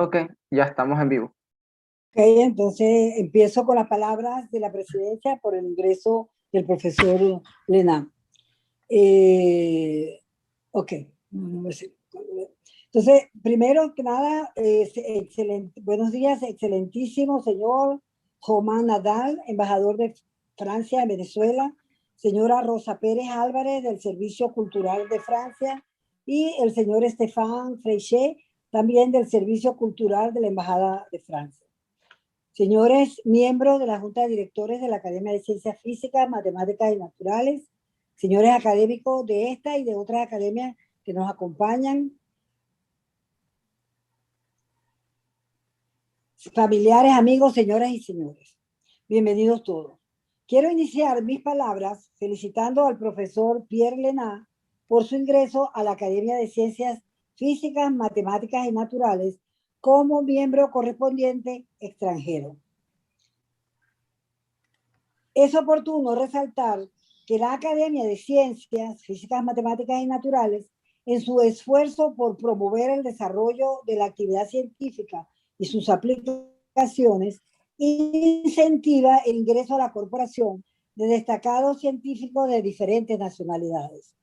Ok, ya estamos en vivo. Ok, entonces empiezo con las palabras de la presidencia por el ingreso del profesor Léna. Ok. Entonces, primero que nada, buenos días, excelentísimo señor Román Nadal, embajador de Francia en Venezuela, señora Rosa Pérez Álvarez del Servicio Cultural de Francia y el señor Stéphane Fecha, también del Servicio Cultural de la Embajada de Francia. Señores miembros de la Junta de Directores de la Academia de Ciencias Físicas, Matemáticas y Naturales, señores académicos de esta y de otras academias que nos acompañan, familiares, amigos, señoras y señores, bienvenidos todos. Quiero iniciar mis palabras felicitando al profesor Pierre Léna por su ingreso a la Academia de Ciencias Físicas, Matemáticas y Naturales como miembro correspondiente extranjero. Es oportuno resaltar que la Academia de Ciencias Físicas, Matemáticas y Naturales, en su esfuerzo por promover el desarrollo de la actividad científica y sus aplicaciones, incentiva el ingreso a la corporación de destacados científicos de diferentes nacionalidades.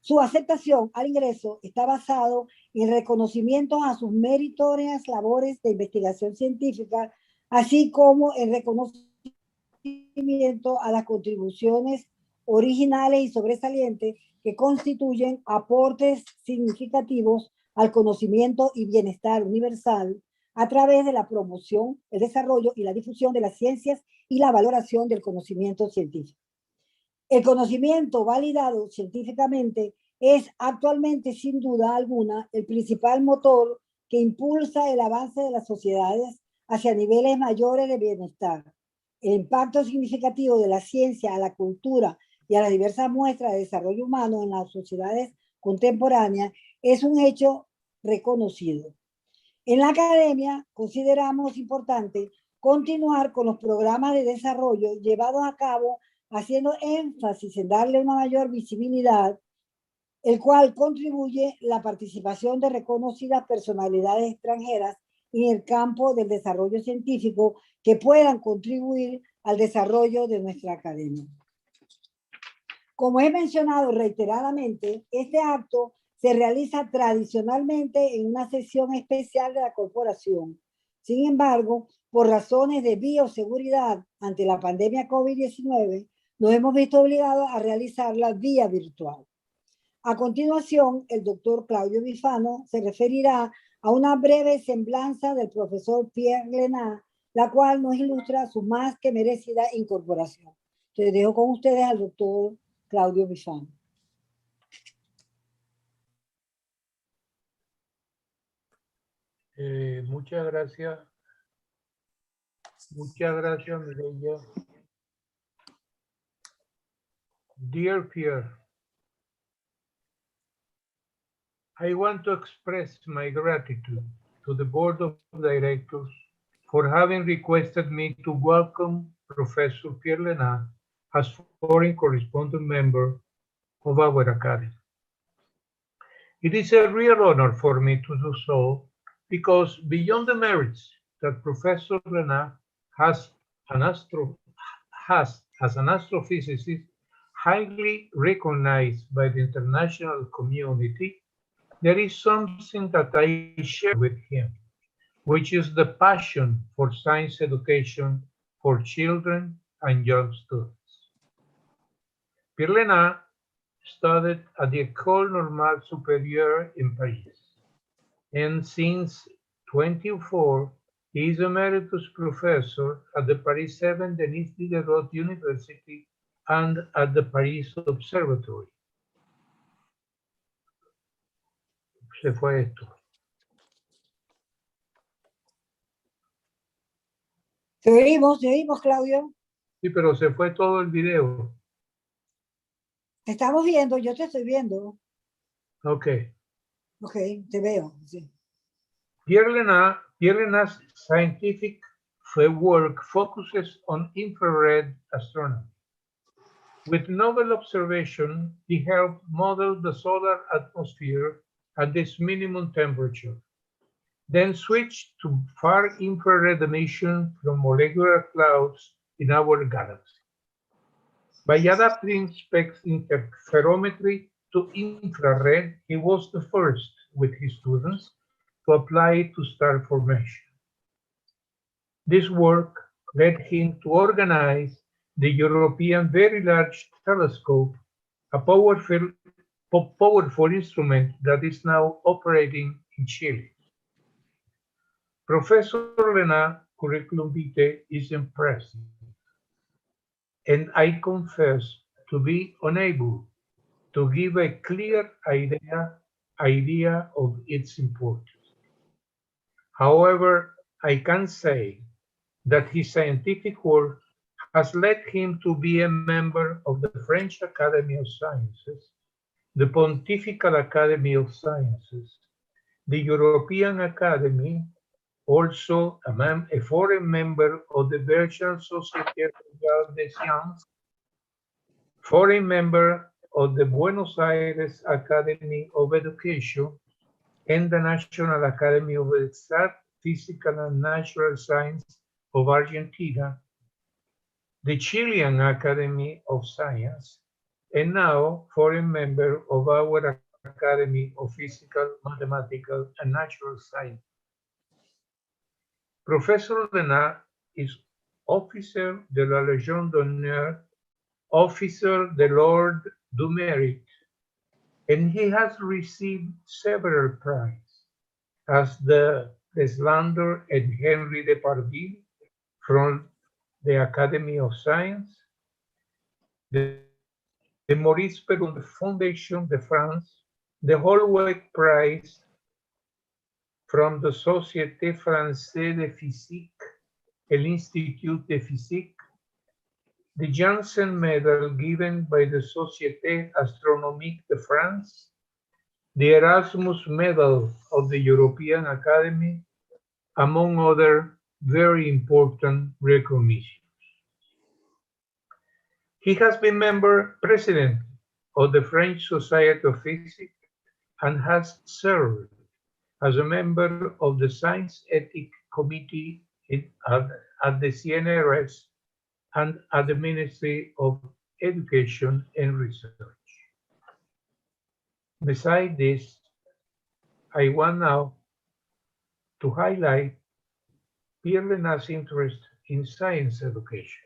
Su aceptación al ingreso está basado en reconocimientos a sus meritorias labores de investigación científica, así como en reconocimiento a las contribuciones originales y sobresalientes que constituyen aportes significativos al conocimiento y bienestar universal a través de la promoción, el desarrollo y la difusión de las ciencias y la valoración del conocimiento científico. El conocimiento validado científicamente es actualmente, sin duda alguna, el principal motor que impulsa el avance de las sociedades hacia niveles mayores de bienestar. El impacto significativo de la ciencia a la cultura y a las diversas muestras de desarrollo humano en las sociedades contemporáneas es un hecho reconocido. En la academia consideramos importante continuar con los programas de desarrollo llevados a cabo haciendo énfasis en darle una mayor visibilidad, el cual contribuye la participación de reconocidas personalidades extranjeras en el campo del desarrollo científico que puedan contribuir al desarrollo de nuestra academia. Como he mencionado reiteradamente, este acto se realiza tradicionalmente en una sesión especial de la corporación. Sin embargo, por razones de bioseguridad ante la pandemia COVID-19, nos hemos visto obligados a realizarla vía virtual. A continuación, el doctor Claudio Bifano se referirá a una breve semblanza del profesor Pierre Léna, la cual nos ilustra su más que merecida incorporación. Entonces, dejo con ustedes al doctor Claudio Bifano. Muchas gracias. Muchas gracias, Mireya. Dear Pierre, I want to express my gratitude to the Board of Directors for having requested me to welcome Professor Pierre Léna as foreign correspondent member of our Academy. It is a real honor for me to do so because beyond the merits that Professor Léna has as an astrophysicist highly recognized by the international community, there is something that I share with him, which is the passion for science education for children and young students. Pierre Léna studied at the École Normale Supérieure in Paris, and since 2004, he is emeritus professor at the Paris 7 Denis Diderot University and at the Paris Observatory. Se fue esto. Te oímos, Claudio. Sí, pero se fue todo el video. Te estamos viendo, yo te estoy viendo. Ok. Ok, te veo. Sí. Pierre Léna's scientific work focuses on infrared astronomy. With novel observation, he helped model the solar atmosphere at this minimum temperature. then switched to far infrared emission from molecular clouds in our galaxy. By adapting interferometry to infrared, he was the first with his students to apply it to star formation. This work led him to organize the European Very Large Telescope, a powerful instrument that is now operating in Chile. Professor Léna's curriculum vitae is impressive, and I confess to be unable to give a clear idea of its importance. However, I can say that his scientific work has led him to be a member of the French Academy of Sciences, the Pontifical Academy of Sciences, the European Academy, also a foreign member of the Belgian Société Royale des Sciences, foreign member of the Buenos Aires Academy of Education, and the National Academy of Exact Physical and Natural Science of Argentina, the Chilean Academy of Science, and now foreign member of our Academy of Physical, Mathematical, and Natural Science. Professor Léna is Officer de la Légion d'Honneur, Officer de l'Ordre du Mérite, and he has received several prizes, as the Deslander and Henri Depardieu from the Academy of Science, the Maurice Perron Foundation de France, the Holweg Prize from the Société Française de Physique et l'Institut de Physique, the Janssen Medal given by the Société Astronomique de France, the Erasmus Medal of the European Academy, among other very important recognitions. He has been president of the French Society of Physics and has served as a member of the Science Ethics Committee at the CNRS and at the Ministry of Education and Research. Besides this, I want now to highlight Pierre Léna's interest in science education.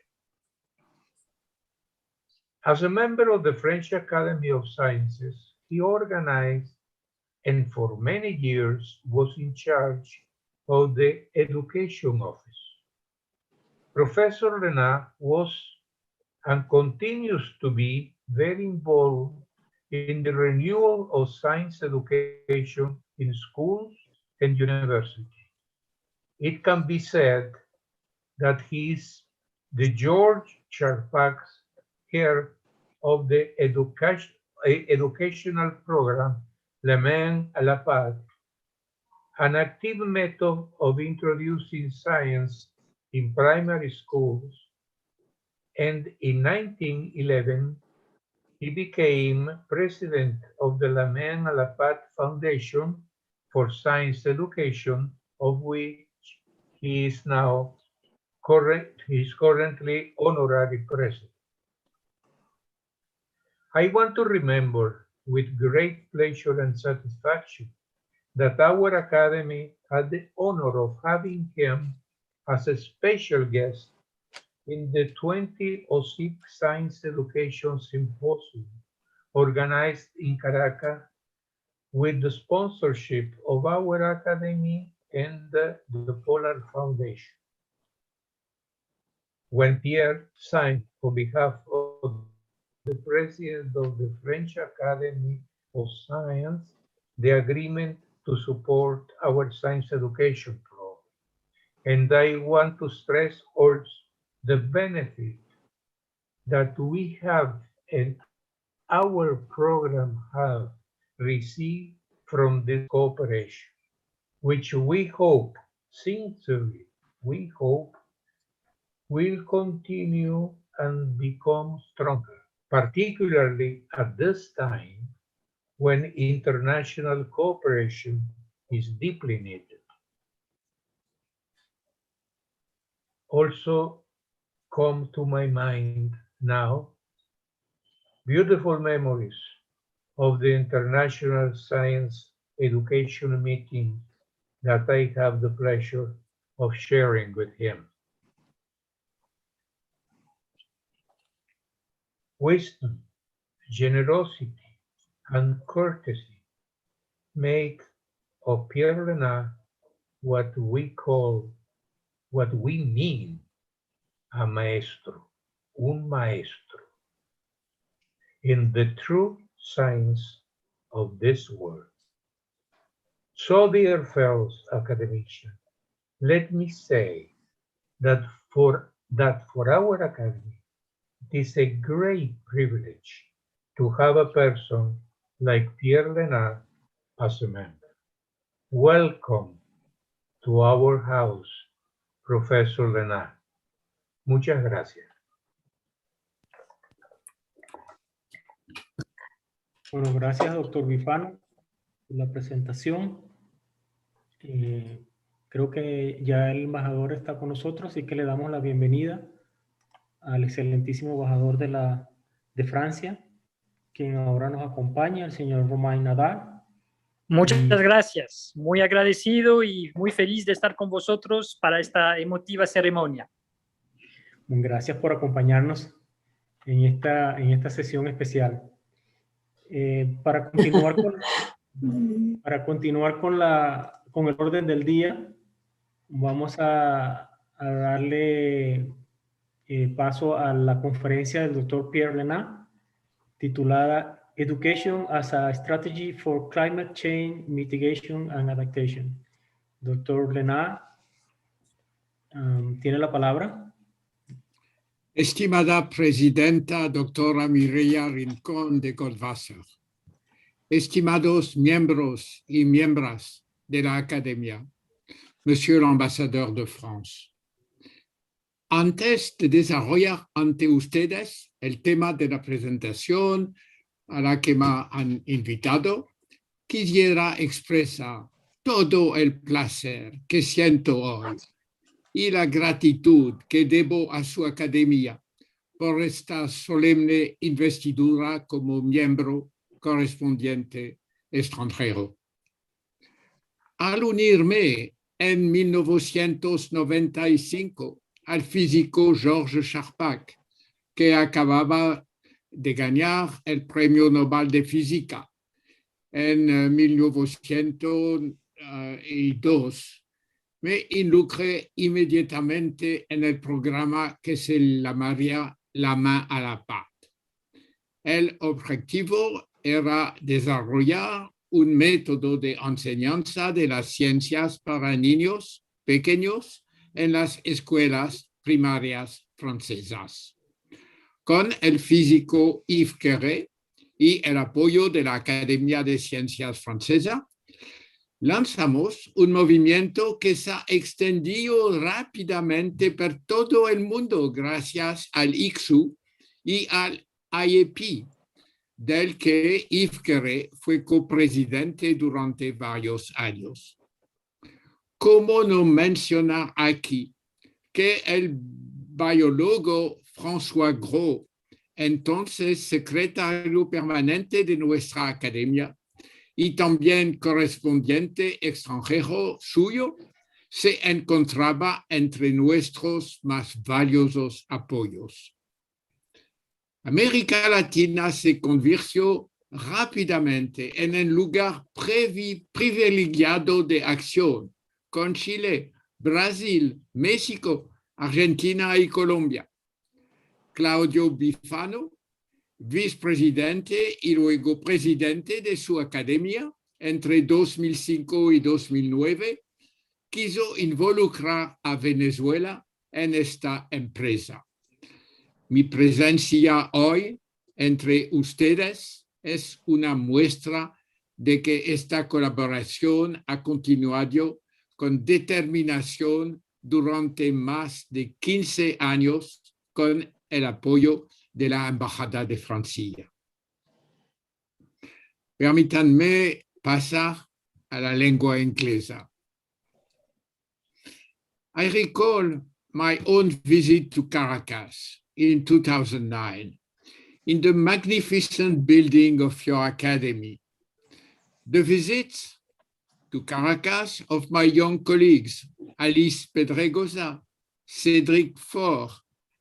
As a member of the French Academy of Sciences, he organized and for many years was in charge of the Education Office. Professor Léna was and continues to be very involved in the renewal of science education in schools and universities. It can be said that he is the George Charpak heir of the educational program Les Mains à la Pâte, an active method of introducing science in primary schools, and in 1911 he became president of the Les Mains à la Pâte Foundation for Science Education, of which he is now currently honorary president. I want to remember with great pleasure and satisfaction that our Academy had the honor of having him as a special guest in the 2006 Science Education Symposium organized in Caracas with the sponsorship of our Academy and the Polar Foundation. When Pierre signed on behalf of the president of the French Academy of Science the agreement to support our science education program. And I want to stress also the benefit that we have and our program have received from this cooperation, which we hope, sincerely, we hope will continue and become stronger, particularly at this time when international cooperation is deeply needed. also come to my mind now beautiful memories of the International Science Education meeting that I have the pleasure of sharing with him. Wisdom, generosity, and courtesy make of Pierre Léna what we mean a maestro, un maestro, in the true sense of this word. So, dear fellow academicians, let me say that for our academy, it is a great privilege to have a person like Pierre Léna as a member. Welcome to our house, Professor Léna. Muchas gracias. Bueno, gracias, doctor Bifano, por la presentación. Creo que ya el embajador está con nosotros, así que le damos la bienvenida al excelentísimo embajador de Francia, quien ahora nos acompaña, el señor Romain Nadal. Muchas gracias, muy agradecido y muy feliz de estar con vosotros para esta emotiva ceremonia. Gracias por acompañarnos en esta sesión especial. Para continuar con el orden del día, vamos a darle paso a la conferencia del doctor Pierre Léna, titulada Education as a Strategy for Climate Change Mitigation and Adaptation. Doctor Léna, tiene la palabra. Estimada Presidenta, doctora Mireia Rincón de Goldwasser, estimados miembros y miembros de la Academia, Monsieur l'Ambassadeur de France, antes de desarrollar ante ustedes el tema de la presentación a la que me han invitado, quisiera expresar todo el placer que siento hoy y la gratitud que debo a su academia por esta solemne investidura como miembro correspondiente extranjero. Al unirme en 1995 al físico Georges Charpak, que acababa de ganar el Premio Nobel de Física en 1902, me involucré inmediatamente en el programa que se llamaría La Main a la Pâte. El objetivo era desarrollar un método de enseñanza de las ciencias para niños pequeños en las escuelas primarias francesas. Con el físico Yves Quéré y el apoyo de la Academia de Ciencias Francesa, lanzamos un movimiento que se ha extendido rápidamente por todo el mundo gracias al ICSU y al IEP, del que Yves Quéré fue copresidente durante varios años. ¿Cómo no mencionar aquí que el biólogo François Gros, entonces secretario permanente de nuestra academia, y también correspondiente extranjero suyo, se encontraba entre nuestros más valiosos apoyos. América Latina se convirtió rápidamente en el lugar privilegiado de acción, con Chile, Brasil, México, Argentina y Colombia. Claudio Bifano, vicepresidente y luego presidente de su academia entre 2005 y 2009, quiso involucrar a Venezuela en esta empresa. Mi presencia hoy entre ustedes es una muestra de que esta colaboración ha continuado con determinación durante más de 15 años con el apoyo de la Embajada de Francia. Permítanme pasar a la lengua inglesa. I recall my own visit to Caracas in 2009, in the magnificent building of your academy. The visits to Caracas of my young colleagues, Alice Pedregosa, Cédric Faure,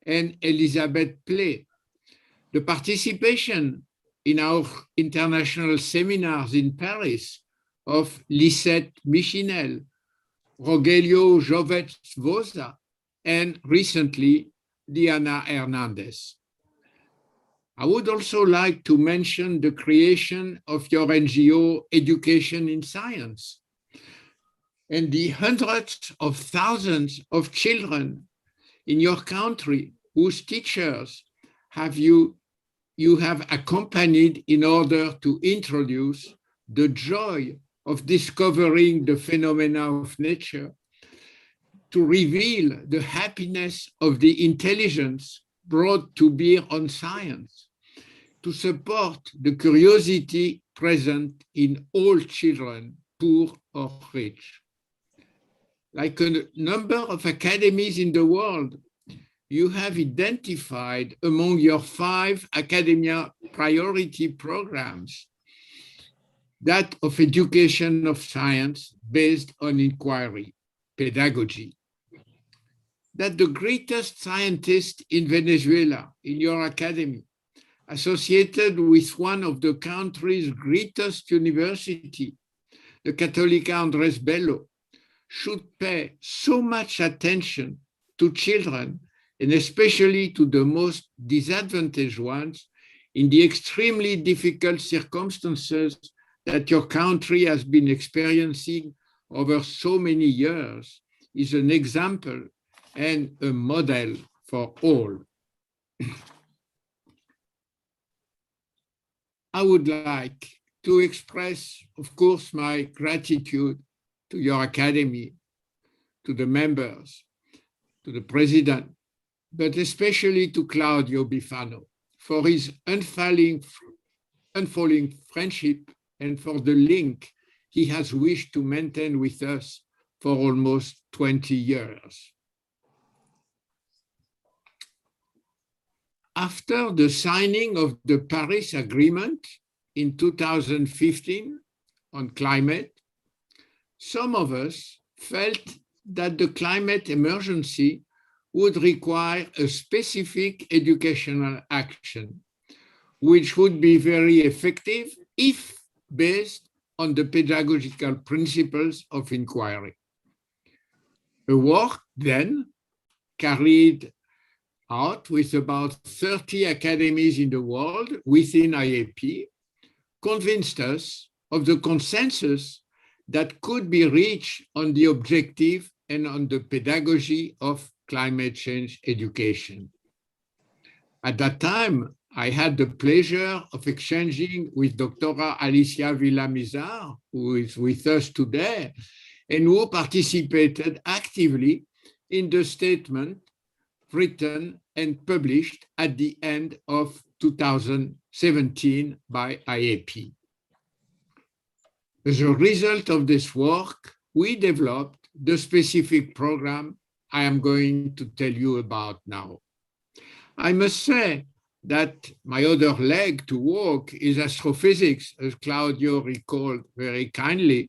and Elisabeth Play. The participation in our international seminars in Paris of Lisette Michinel, Rogelio Jovet-Voza, and recently, Diana Hernandez. I would also like to mention the creation of your NGO, Education in Science, and the hundreds of thousands of children in your country whose teachers you have accompanied in order to introduce the joy of discovering the phenomena of nature, to reveal the happiness of the intelligence brought to bear on science, to support the curiosity present in all children, poor or rich. Like a number of academies in the world, you have identified among your 5 academia priority programs that of education of science based on inquiry, pedagogy. That the greatest scientist in Venezuela, in your academy, associated with one of the country's greatest university, the Católica Andrés Bello, should pay so much attention to children, and especially to the most disadvantaged ones, in the extremely difficult circumstances that your country has been experiencing over so many years, is an example and a model for all. I would like to express, of course, my gratitude to your academy, to the members, to the president, but especially to Claudio Bifano for his unfailing friendship and for the link he has wished to maintain with us for almost 20 years. After the signing of the Paris Agreement in 2015 on climate, some of us felt that the climate emergency would require a specific educational action, which would be very effective if based on the pedagogical principles of inquiry. A work then carried out with about 30 academies in the world within IAP convinced us of the consensus that could be reached on the objective and on the pedagogy of climate change education. At that time, I had the pleasure of exchanging with Dr. Alicia Villamizar, who is with us today, and who participated actively in the statement written and published at the end of 2017 by IAP. As a result of this work, we developed the specific program I am going to tell you about now. I must say that my other leg to walk is astrophysics, as Claudio recalled very kindly.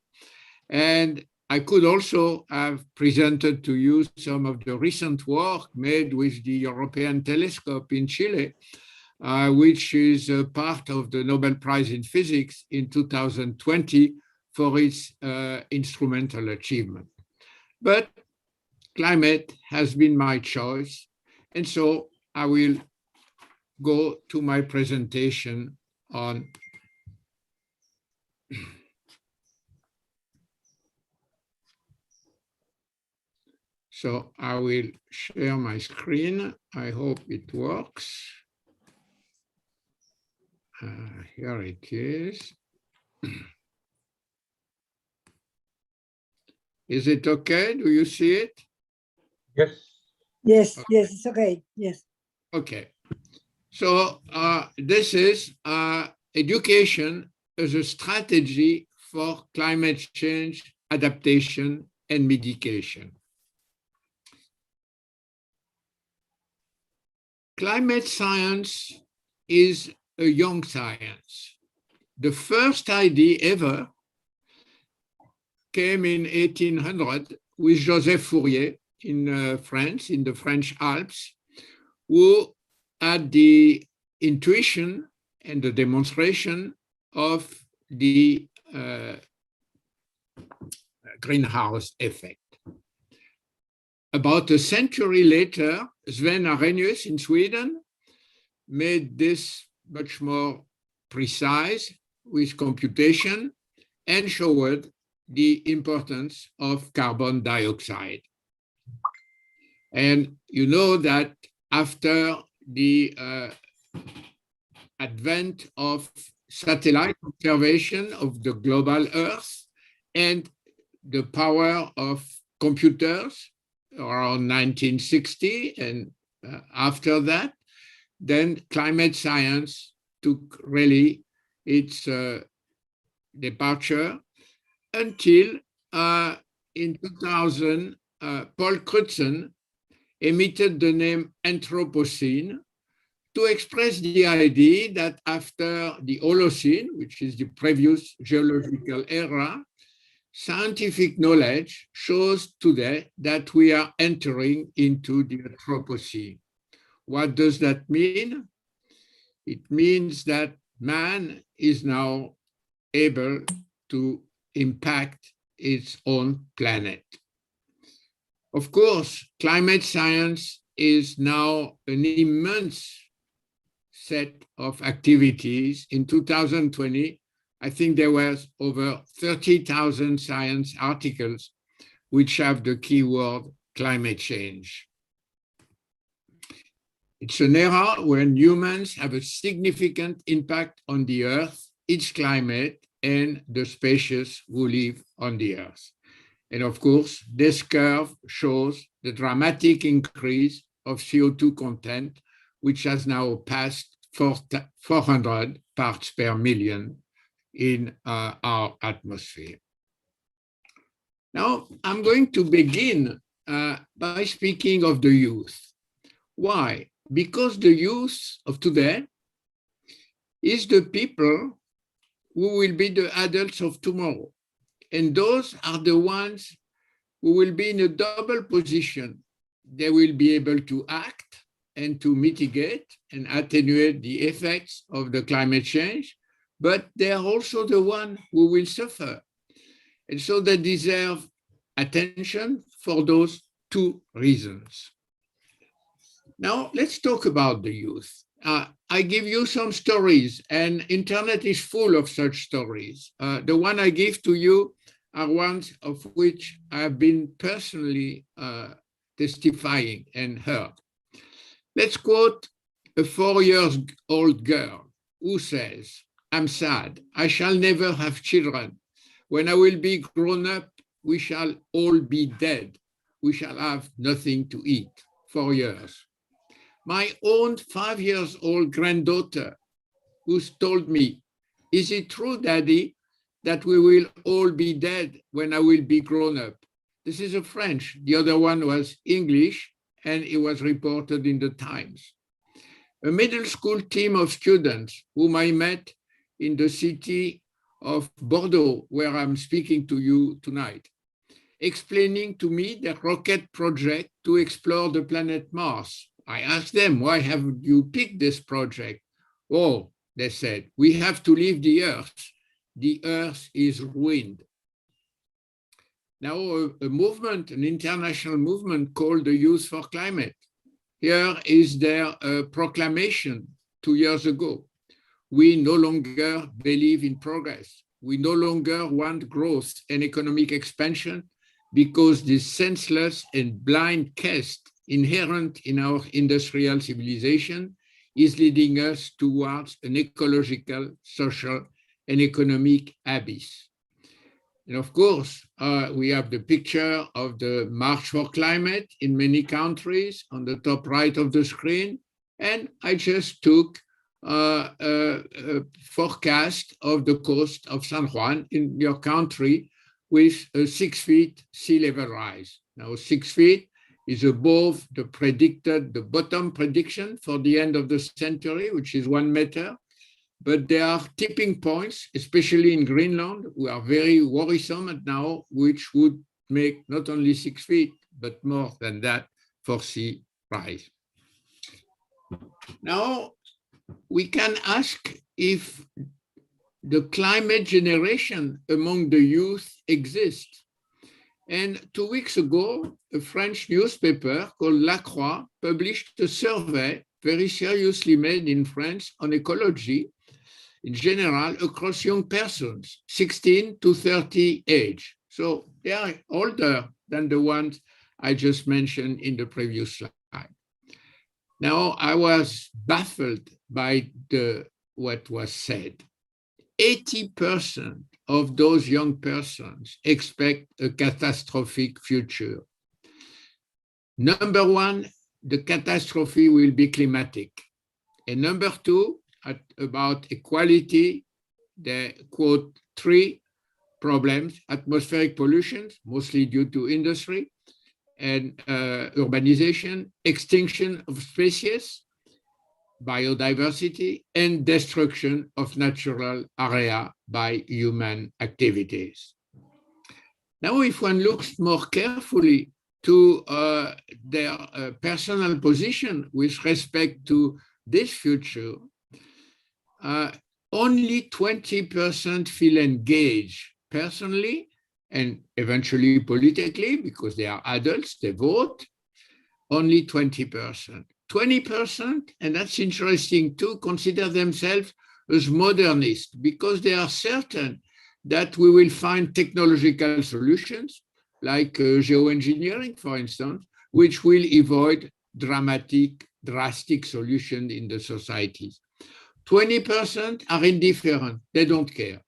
And I could also have presented to you some of the recent work made with the European Telescope in Chile, which is a part of the Nobel Prize in Physics in 2020 for its instrumental achievement. But climate has been my choice, and so I will go to my presentation on so I will share my screen. I hope it works. Here it is. Is it okay? Do you see it? Yes. Yes, Okay. yes, it's okay. Yes. Okay. So this is education as a strategy for climate change, adaptation, and mitigation. climate science is a young science. The first idea ever came in 1800 with Joseph Fourier in France, in the French Alps, who had the intuition and the demonstration of the greenhouse effect. About a century later, Sven Arrhenius in Sweden made this much more precise with computation and showed the importance of carbon dioxide. And you know that after the advent of satellite observation of the global Earth and the power of computers around 1960 and after that, then climate science took really its departure until in 2000, Paul Crutzen emitted the name Anthropocene to express the idea that after the Holocene, which is the previous geological era, scientific knowledge shows today that we are entering into the Anthropocene. What does that mean? It means that man is now able to impact its own planet. Of course, climate science is now an immense set of activities. In 2020, I think there was over 30,000 science articles which have the keyword climate change. It's an era when humans have a significant impact on the Earth, its climate, and the species who live on the Earth. And of course, this curve shows the dramatic increase of CO2 content, which has now passed 400 parts per million in our atmosphere. Now, I'm going to begin by speaking of the youth. Why? Because the youth of today is the people who will be the adults of tomorrow. And those are the ones who will be in a double position. They will be able to act and to mitigate and attenuate the effects of the climate change, but they are also the ones who will suffer. And so they deserve attention for those two reasons. Now, let's talk about the youth. I give you some stories, and internet is full of such stories. The one I give to you are ones of which I have been personally testifying and heard. Let's quote a 4-year-old girl who says, "I'm sad, I shall never have children. When I will be grown up, we shall all be dead. We shall have nothing to eat." 4 years. My own 5-year-old granddaughter who's told me, "Is it true, Daddy, that we will all be dead when I will be grown up?" This is a French. The other one was English, and it was reported in the Times. A middle school team of students whom I met in the city of Bordeaux, where I'm speaking to you tonight, explaining to me their rocket project to explore the planet Mars. I asked them, "Why have you picked this project?" "Oh," they said, "we have to leave the Earth. The Earth is ruined." Now, a movement, an international movement called the Youth for Climate. Here is their proclamation 2 years ago. "We no longer believe in progress. We no longer want growth and economic expansion because this senseless and blind caste inherent in our industrial civilization is leading us towards an ecological, social, and economic abyss." And of course, we have the picture of the March for Climate in many countries on the top right of the screen. And I just took a forecast of the coast of San Juan in your country with a 6 feet sea level rise. Now, 6 feet is above the bottom prediction for the end of the century, which is 1 meter. But there are tipping points, especially in Greenland, who are very worrisome now, which would make not only 6 feet, but more than that for sea rise. Now, we can ask if the climate generation among the youth exists. And 2 weeks ago, a French newspaper called La Croix published a survey very seriously made in France on ecology in general across young persons, 16 to 30 age. So they are older than the ones I just mentioned in the previous slide. Now, I was baffled by what was said. 80% of those young persons expect a catastrophic future. Number one, the catastrophe will be climatic. And number two, about equality, they quote 3 problems: atmospheric pollution, mostly due to industry, and urbanization, extinction of species, biodiversity, and destruction of natural area by human activities. Now, if one looks more carefully to their personal position with respect to this future, only 20% feel engaged personally and eventually politically, because they are adults, they vote. Only 20%. 20%, and that's interesting too, consider themselves as modernists because they are certain that we will find technological solutions like geoengineering, for instance, which will avoid drastic solutions in the societies. 20% are indifferent, they don't care.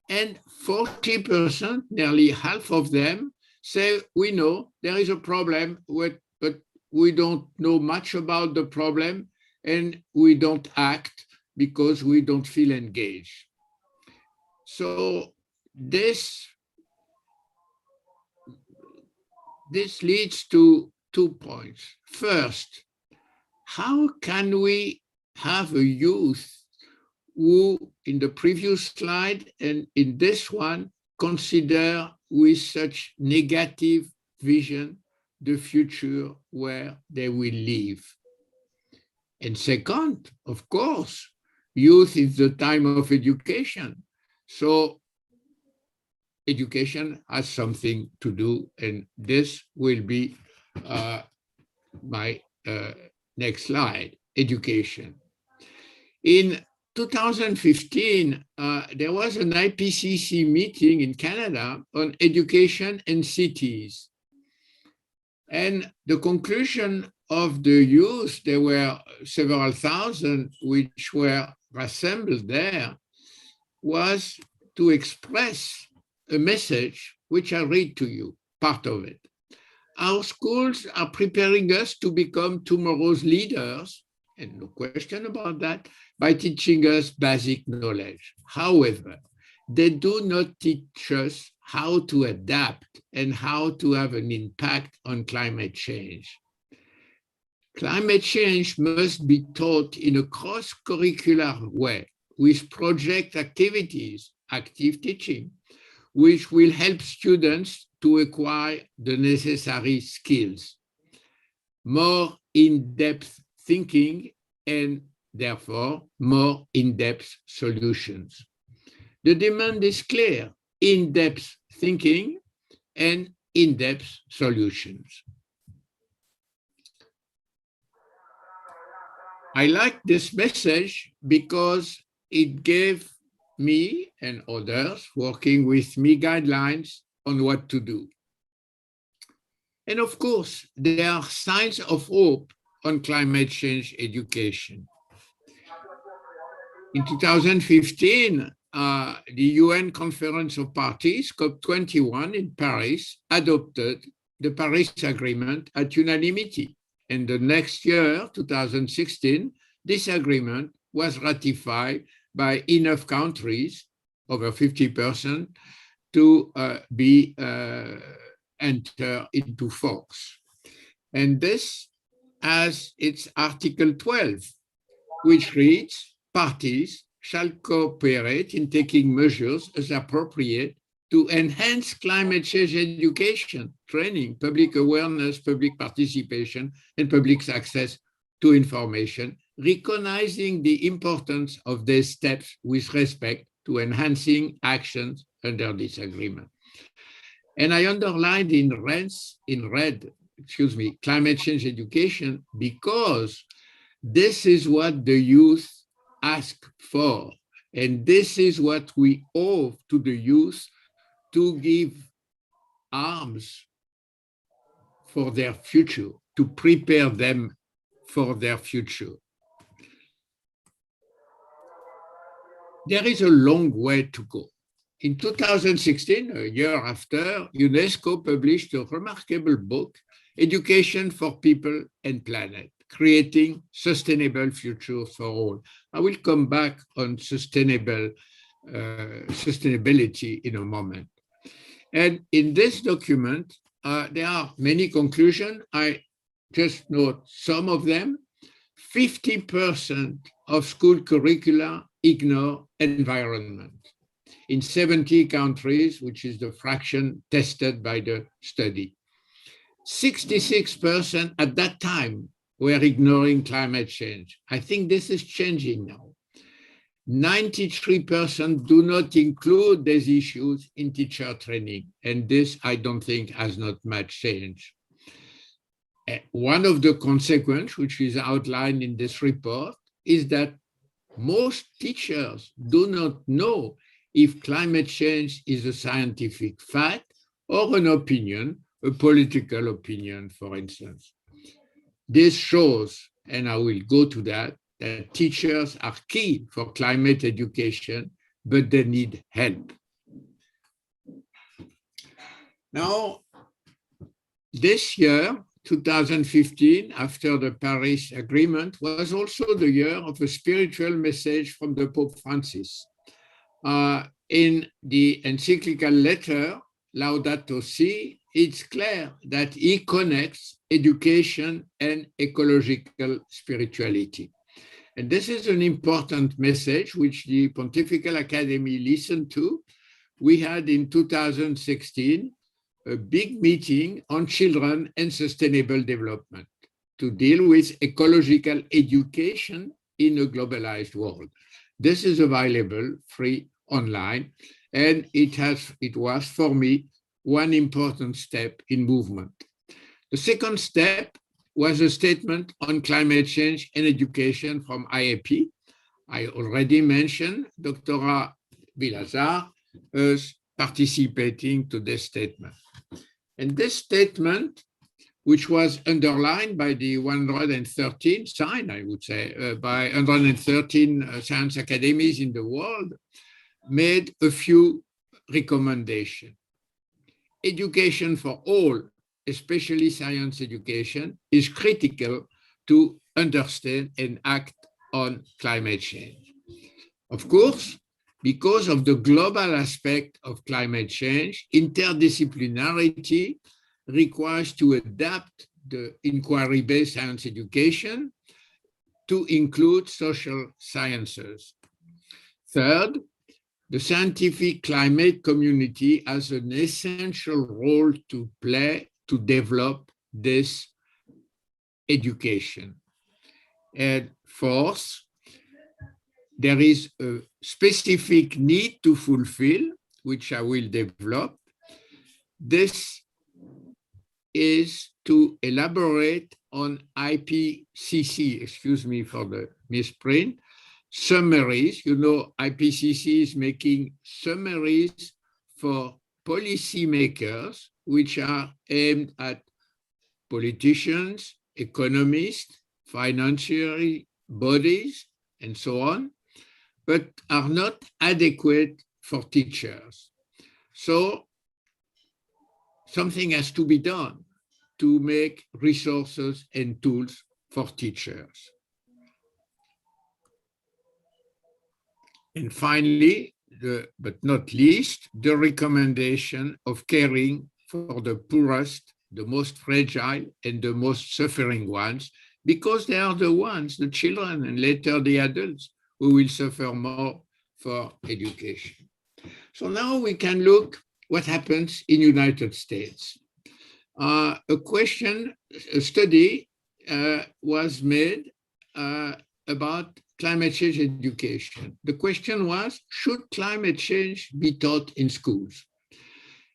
And 40%, nearly half of them, say, we know there is a problem, but we don't know much about the problem and we don't act because we don't feel engaged. So this leads to 2 points. First, how can we have a youth who, in the previous slide and in this one, consider with such negative vision the future where they will live? And second, of course, youth is the time of education. So education has something to do, and this will be my next slide, education. In 2015, there was an IPCC meeting in Canada on education and cities. And the conclusion of the youth, there were several thousand which were assembled there, was to express a message which I read to you, part of it. Our schools are preparing us to become tomorrow's leaders, and no question about that, by teaching us basic knowledge. However, they do not teach us how to adapt and how to have an impact on climate change. Climate change must be taught in a cross-curricular way with project activities, active teaching, which will help students to acquire the necessary skills, more in-depth thinking, and therefore more in-depth solutions. The demand is clear: in-depth thinking and in-depth solutions. I like this message because it gave me and others working with me guidelines on what to do. And of course, there are signs of hope on climate change education. In 2015, the UN Conference of Parties, COP21 in Paris, adopted the Paris Agreement at unanimity. And the next year, 2016, this agreement was ratified by enough countries, over 50%, to enter into force. And this has its Article 12, which reads, parties shall cooperate in taking measures as appropriate to enhance climate change education, training, public awareness, public participation, and public access to information, recognizing the importance of these steps with respect to enhancing actions under this agreement. And I underlined in red, climate change education, because this is what the youth ask for. And this is what we owe to the youth, to give arms for their future, to prepare them for their future. There is a long way to go. In 2016, a year after, UNESCO published a remarkable book, Education for People and Planet, Creating Sustainable Futures for All. I will come back on sustainability in a moment. And in this document, there are many conclusions. I just note some of them. 50% of school curricula ignore environment in 70 countries, which is the fraction tested by the study. 66% at that time were ignoring climate change. I think this is changing now. 93% do not include these issues in teacher training, and this I don't think has not much change. One of the consequences, which is outlined in this report, is that most teachers do not know if climate change is a scientific fact or an opinion, a political opinion, for instance. This shows, and I will go to that teachers are key for climate education, but they need help. Now, this year, 2015, after the Paris Agreement, was also the year of a spiritual message from the Pope Francis. In the encyclical letter, Laudato Si, it's clear that he connects education and ecological spirituality. And this is an important message which the Pontifical Academy listened to. We had in 2016 a big meeting on children and sustainable development to deal with ecological education in a globalized world. This is available free online, and it was for me one important step in movement. The second step was a statement on climate change and education from IAP. I already mentioned Dr. Vilazar as participating to this statement. And this statement, which was underlined by the 113, signed, I would say, by 113 science academies in the world, made a few recommendations. Education for all, especially science education, is critical to understand and act on climate change. Of course, because of the global aspect of climate change, interdisciplinarity requires to adapt the inquiry-based science education to include social sciences. Third, the scientific climate community has an essential role to play to develop this education. And fourth, there is a specific need to fulfill, which I will develop. This is to elaborate on IPCC, excuse me for the misprint, summaries. You know, IPCC is making summaries for policymakers, which are aimed at politicians, economists, financial bodies, and so on, but are not adequate for teachers. So something has to be done to make resources and tools for teachers. And finally, but not least, the recommendation of caring for the poorest the most fragile and the most suffering ones, because they are the ones, the children and later the adults, who will suffer more for education. So now we can look what happens in United States. A study was made about climate change education. The question was, should climate change be taught in schools?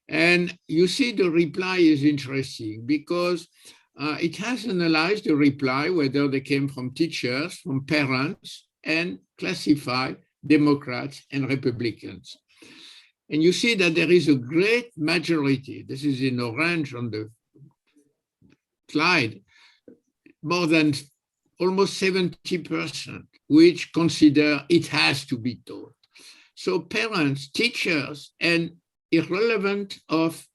And you see the reply is interesting because it has analyzed the reply, whether they came from teachers, from parents, and classified Democrats and Republicans. And you see that there is a great majority, this is in orange on the slide, more than almost 70%, which consider it has to be taught. So parents, teachers, and irrelevant of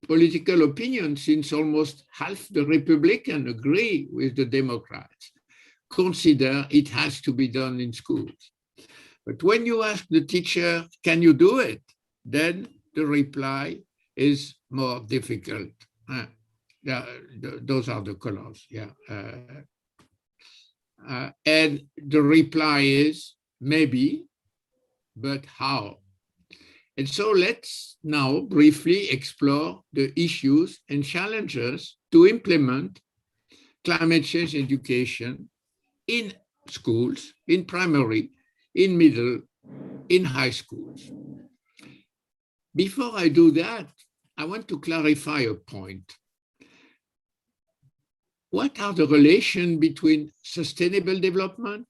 political opinion, since almost half the Republicans agree with the Democrats, consider it has to be done in schools. But when you ask the teacher, can you do it? Then the reply is more difficult. Those are the colors, yeah. And the reply is maybe, but how? And so let's now briefly explore the issues and challenges to implement climate change education in schools, in primary, in middle, in high schools. Before I do that, I want to clarify a point. What are the relations between sustainable development,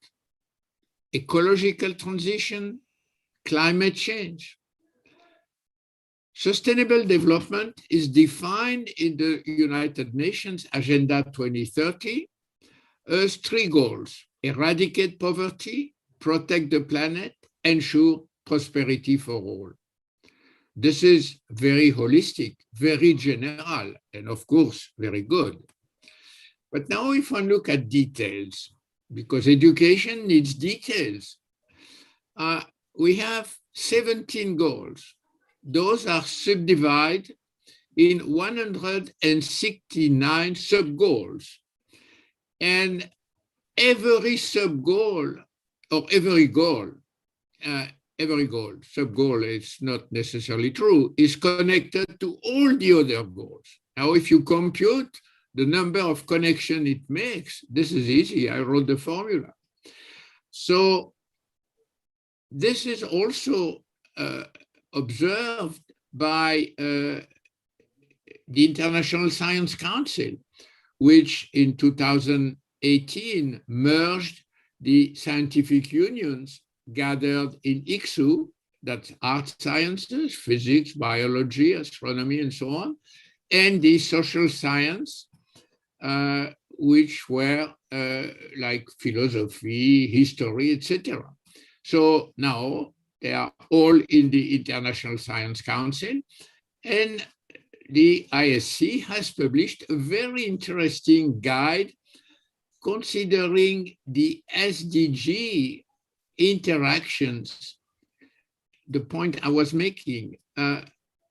ecological transition, climate change? Sustainable development is defined in the United Nations Agenda 2030 as 3 goals: eradicate poverty, protect the planet, ensure prosperity for all. This is very holistic, very general, and of course, very good. But now if I look at details, because education needs details, we have 17 goals. Those are subdivided in 169 sub-goals. And every sub-goal, or every goal, sub-goal is not necessarily true, is connected to all the other goals. Now, if you compute the number of connections it makes, this is easy. I wrote the formula. So this is also observed by the International Science Council, which in 2018 merged the scientific unions gathered in ICSU, that's art sciences, physics, biology, astronomy, and so on, and the social science, which were like philosophy, history, etc. So now they are all in the International Science Council, and the ISC has published a very interesting guide considering the SDG interactions, the point I was making,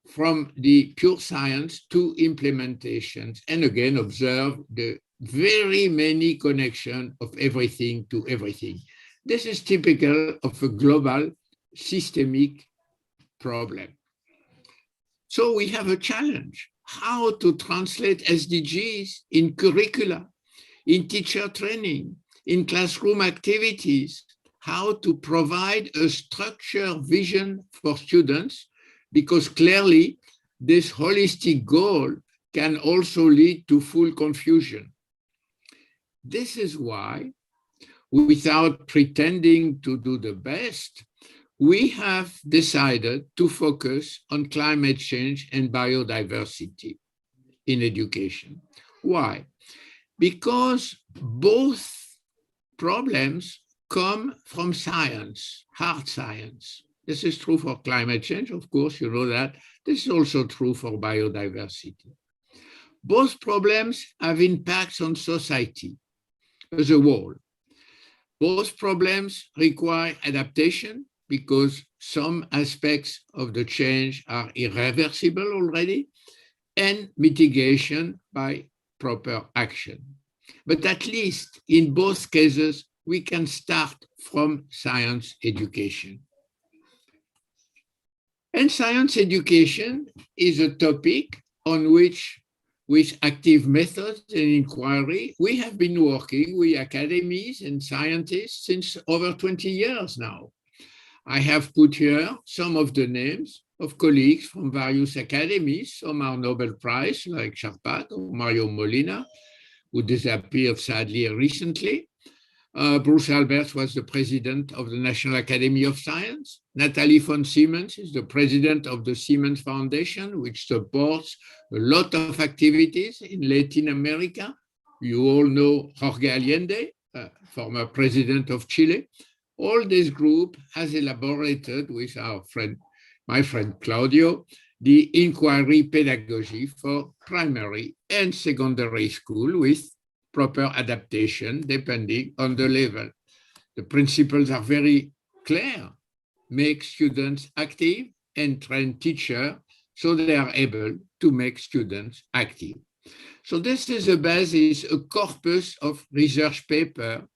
from the pure science to implementations, and again observe the very many connections of everything to everything. This is typical of a global systemic problem. So we have a challenge, how to translate SDGs in curricula, in teacher training, in classroom activities, how to provide a structured vision for students, because clearly this holistic goal can also lead to full confusion. This is why, without pretending to do the best, we have decided to focus on climate change and biodiversity in education. Why? Because both problems come from science, hard science. This is true for climate change, of course, you know that. This is also true for biodiversity. Both problems have impacts on society as a whole. Both problems require adaptation because some aspects of the change are irreversible already, and mitigation by proper action. But at least in both cases, we can start from science education. And science education is a topic on which, with active methods and inquiry, we have been working with academies and scientists since over 20 years now. I have put here some of the names of colleagues from various academies. Some are Nobel Prize, like Charpat or Mario Molina, who disappeared sadly recently. Bruce Alberts was the president of the National Academy of Science. Natalie von Siemens is the president of the Siemens Foundation, which supports a lot of activities in Latin America. You all know Jorge Allende, former president of Chile. All this group has elaborated with my friend Claudio, the inquiry pedagogy for primary and secondary school with proper adaptation depending on the level. The principles are very clear. Make students active and train teachers so they are able to make students active. So this is a basis, a corpus of research paper,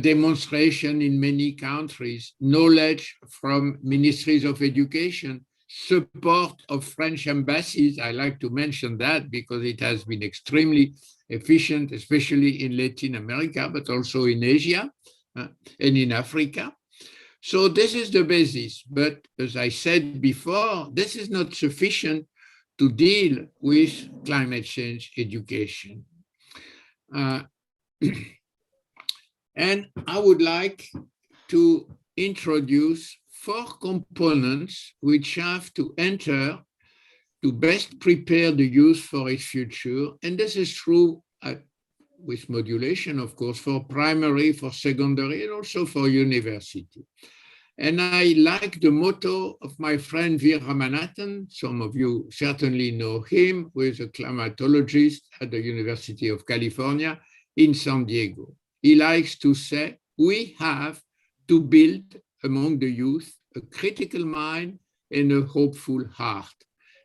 demonstration in many countries, knowledge from ministries of education, support of French embassies. I like to mention that because it has been extremely efficient, especially in Latin America, but also in Asia and in Africa. So this is the basis. But as I said before, this is not sufficient to deal with climate change education. And I would like to introduce 4 components which have to enter to best prepare the youth for its future. And this is true with modulation, of course, for primary, for secondary, and also for university. And I like the motto of my friend Veer Ramanathan. Some of you certainly know him, who is a climatologist at the University of California in San Diego. He likes to say, we have to build among the youth a critical mind and a hopeful heart.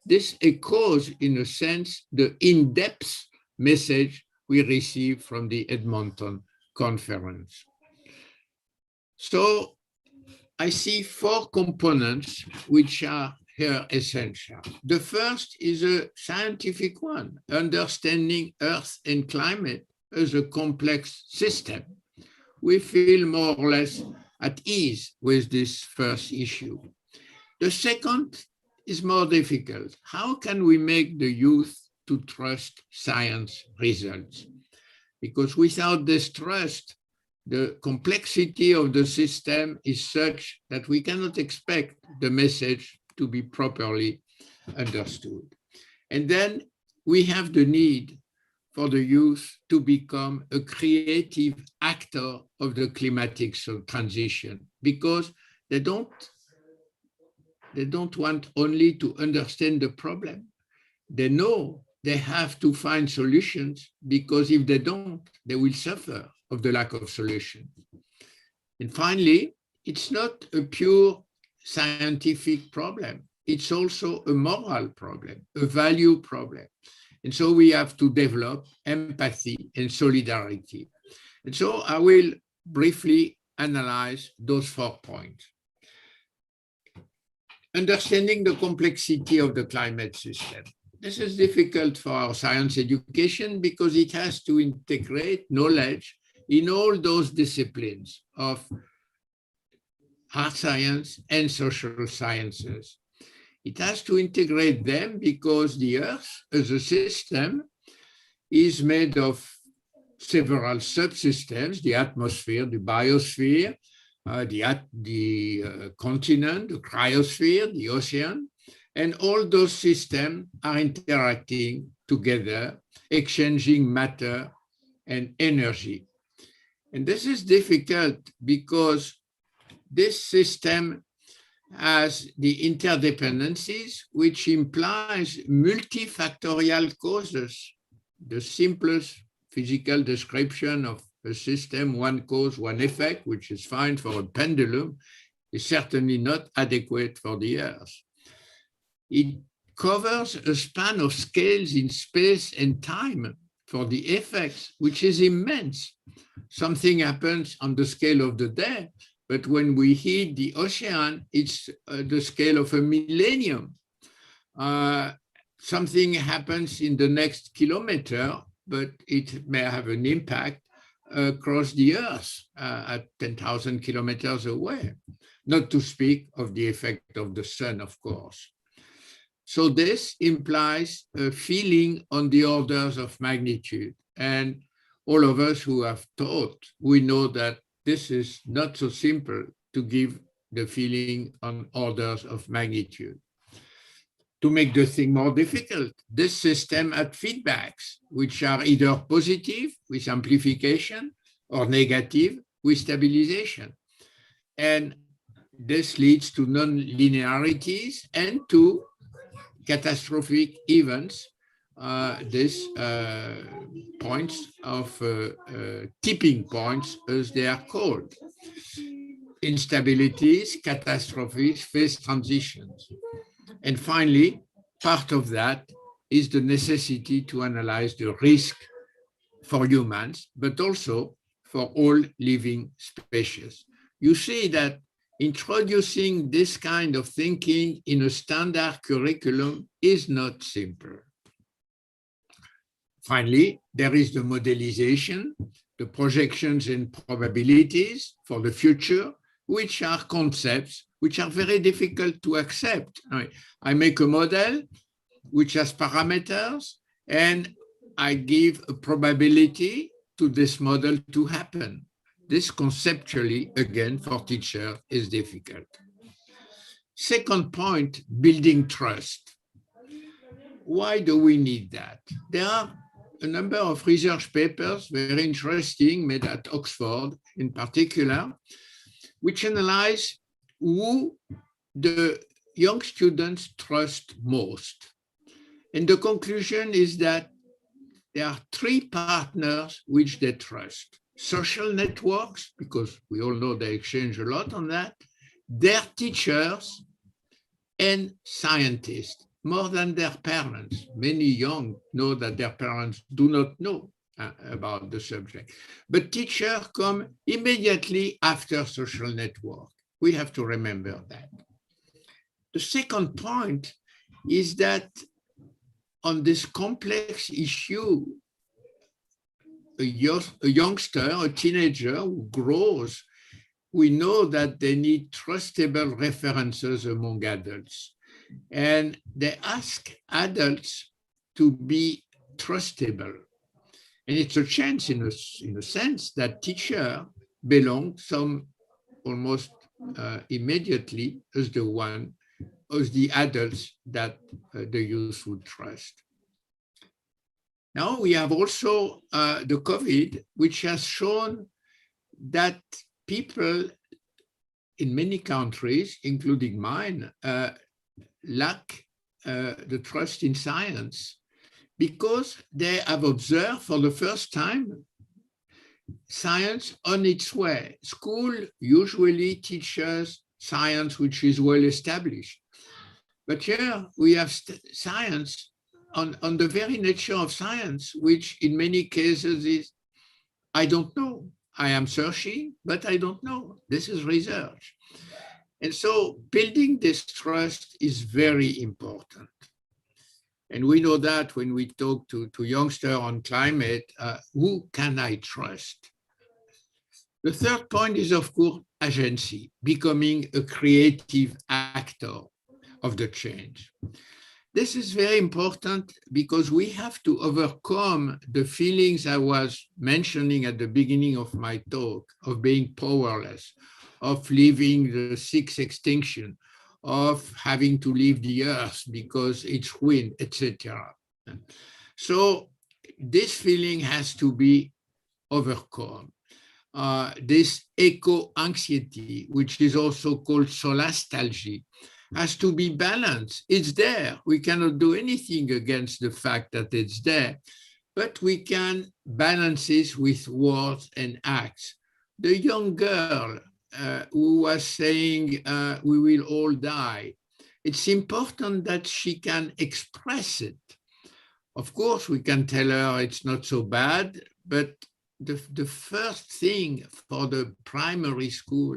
This echoes, in a sense, the in-depth message we received from the Edmonton conference. So I see 4 components which are here essential. The first is a scientific one, understanding Earth and climate as a complex system. We feel more or less at ease with this first issue. The second is more difficult. How can we make the youth to trust science results? Because without this trust, the complexity of the system is such that we cannot expect the message to be properly understood. And then we have the need for the youth to become a creative actor of the climatic transition, because they don't want only to understand the problem. They know they have to find solutions, because if they don't, they will suffer of the lack of solution. And finally, it's not a pure scientific problem. It's also a moral problem, a value problem. And so we have to develop empathy and solidarity. And so I will briefly analyze those 4 points. Understanding the complexity of the climate system. This is difficult for our science education because it has to integrate knowledge in all those disciplines of hard science and social sciences. It has to integrate them because the Earth as a system is made of several subsystems: the atmosphere, the biosphere, the continent, the cryosphere, the ocean, and all those systems are interacting together, exchanging matter and energy. And this is difficult because this system has the interdependencies, which implies multifactorial causes. The simplest physical description of a system, one cause, one effect, which is fine for a pendulum, is certainly not adequate for the Earth. It covers a span of scales in space and time for the effects, which is immense. Something happens on the scale of the day, but when we hit the ocean, it's the scale of a millennium. Something happens in the next kilometer, but it may have an impact across the Earth at 10,000 kilometers away, not to speak of the effect of the sun, of course. So this implies a feeling on the orders of magnitude. And all of us who have taught, we know that this is not so simple to give the feeling on orders of magnitude. To make the thing more difficult, this system had feedbacks, which are either positive with amplification or negative with stabilization. And this leads to non-linearities and to catastrophic events, points of tipping points, as they are called. Instabilities, catastrophes, phase transitions. And finally, part of that is the necessity to analyze the risk for humans, but also for all living species. You see that introducing this kind of thinking in a standard curriculum is not simple. Finally, there is the modelization, the projections and probabilities for the future, which are concepts which are very difficult to accept. I make a model which has parameters, and I give a probability to this model to happen. This conceptually, again, for teachers is difficult. Second point, building trust. Why do we need that? There are a number of research papers, very interesting, made at Oxford in particular, which analyze who the young students trust most. And the conclusion is that there are three partners which they trust. Social networks, because we all know they exchange a lot on that, their teachers, and scientists, more than their parents. Many young know that their parents do not know about the subject. But teachers come immediately after social network. We have to remember that. The second point is that on this complex issue, a youngster, a teenager who grows, we know that they need trustable references among adults. And they ask adults to be trustable. And it's a chance in a sense that teachers belong some almost immediately as the adults that the youth would trust. Now we have also the COVID, which has shown that people in many countries, including mine, lack the trust in science because they have observed for the first time science on its way. School usually teaches science which is well established. But here we have science on the very nature of science, which in many cases is, I don't know. I am searching, but I don't know. This is research. And so building this trust is very important. And we know that when we talk to youngsters on climate, who can I trust? The third point is, of course, agency, becoming a creative actor of the change. This is very important because we have to overcome the feelings I was mentioning at the beginning of my talk of being powerless, of leaving the sixth extinction, of having to leave the earth because it's wind, etc. So this feeling has to be overcome. This eco-anxiety, which is also called solastalgia, has to be balanced. It's there. We cannot do anything against the fact that it's there, but we can balance it with words and acts. The young girl who was saying, we will all die. it's important that she can express it. Of course, we can tell her it's not so bad, but the first thing for the primary school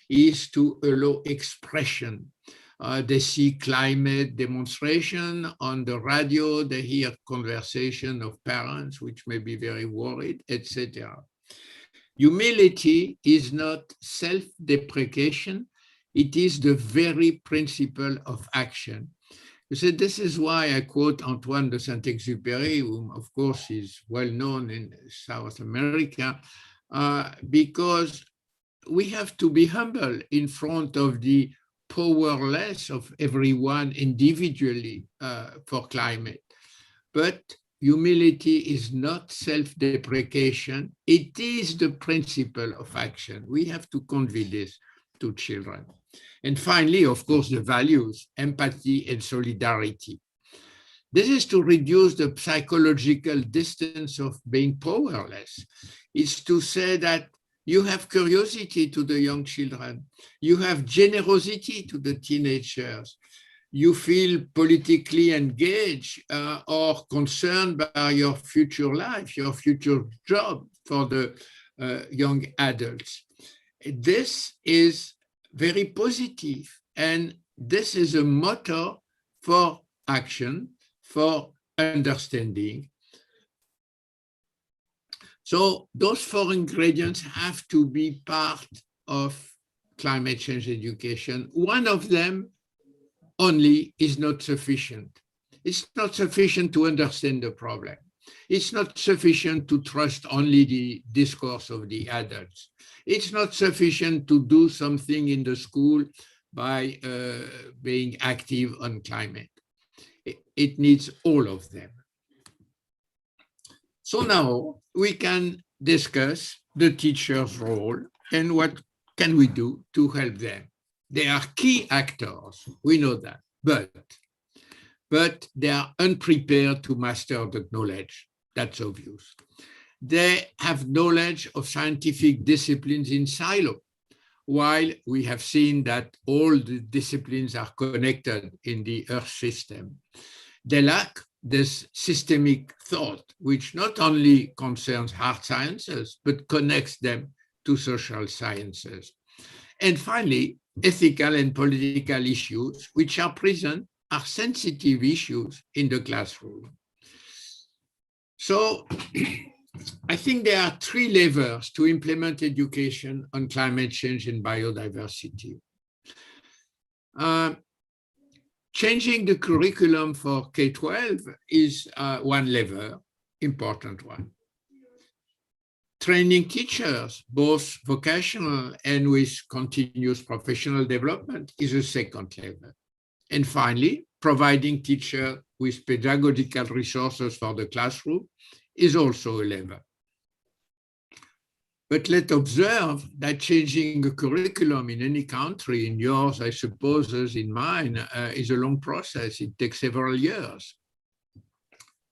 is to allow expression. They see climate demonstration on the radio, they hear conversation of parents which may be very worried, etc. Humility is not self-deprecation, it is the very principle of action. You see, this is why I quote Antoine de Saint-Exupéry, whom of course is well known in South America, because we have to be humble in front of the powerless of everyone individually for climate. But humility is not self-deprecation, it is the principle of action. We have to convey this to children. And finally, of course, the values, empathy and solidarity. This is to reduce the psychological distance of being powerless. It's to say that you have curiosity to the young children, you have generosity to the teenagers, you feel politically engaged or concerned by your future life, your future job for the young adults. This is very positive, and this is a motto for action, for understanding. So those 4 ingredients have to be part of climate change education. One of them only is not sufficient. It's not sufficient to understand the problem. It's not sufficient to trust only the discourse of the adults. It's not sufficient to do something in the school by being active on climate. It needs all of them. So now we can discuss the teacher's role and what can we do to help them. They are key actors, we know that, but they are unprepared to master the knowledge. That's obvious. They have knowledge of scientific disciplines in silo, while we have seen that all the disciplines are connected in the Earth system. They lack this systemic thought, which not only concerns hard sciences, but connects them to social sciences. And finally, ethical and political issues, which are present, are sensitive issues in the classroom. So I think there are 3 levers to implement education on climate change and biodiversity. Changing the curriculum for K-12 is one lever, important one. Training teachers, both vocational and with continuous professional development, is a second lever. And finally, providing teachers with pedagogical resources for the classroom is also a lever. But let's observe that changing a curriculum in any country, in yours, I suppose, as in mine, is a long process. It takes several years.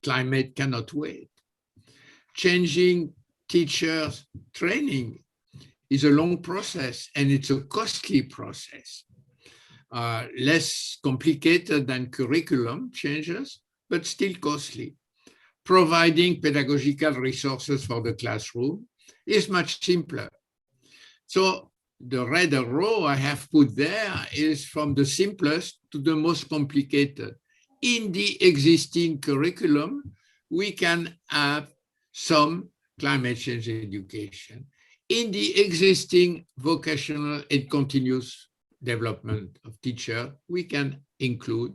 Climate cannot wait. Changing teachers' training is a long process, and it's a costly process. Less complicated than curriculum changes, but still costly. Providing pedagogical resources for the classroom is much simpler. So the red row I have put there is from the simplest to the most complicated. In the existing curriculum, we can have some climate change education. In the existing vocational and continuous development of teacher, we can include.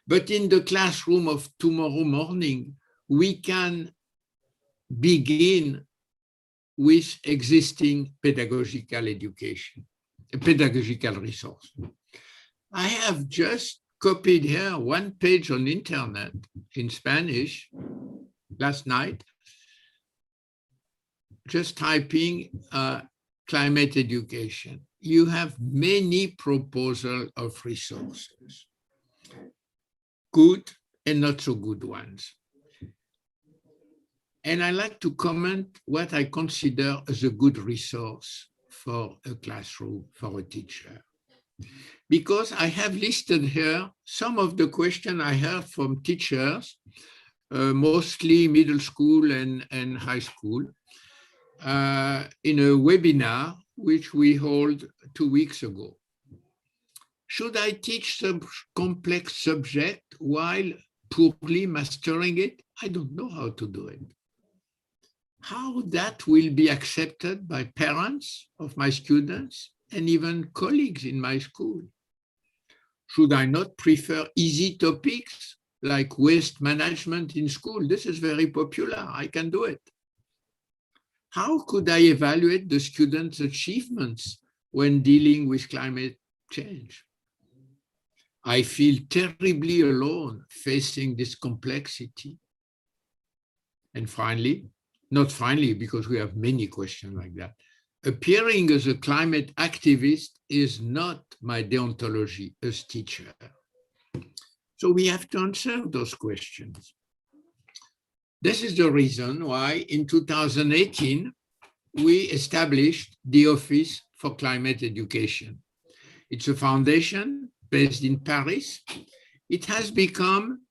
But in the classroom of tomorrow morning, we can begin with existing pedagogical education, pedagogical resource. I have just copied here one page on internet in Spanish last night, just typing climate education. You have many proposals of resources, good and not so good ones. And I like to comment what I consider as a good resource for a classroom, for a teacher. because I have listed here some of the questions I heard from teachers, mostly middle school and high school, in a webinar which we held 2 weeks ago. Should I teach some complex subject while poorly mastering it? I don't know how to do it. How that will be accepted by parents of my students and even colleagues in my school? Should I not prefer easy topics like waste management in school? This is very popular. I can do it. How could I evaluate the students' achievements when dealing with climate change? I feel terribly alone facing this complexity. And finally, not finally, because we have many questions like that, appearing as a climate activist is not my deontology as teacher. So we have to answer those questions. This is the reason why in 2018, we established the Office for Climate Education. It's a foundation based in Paris. It has become,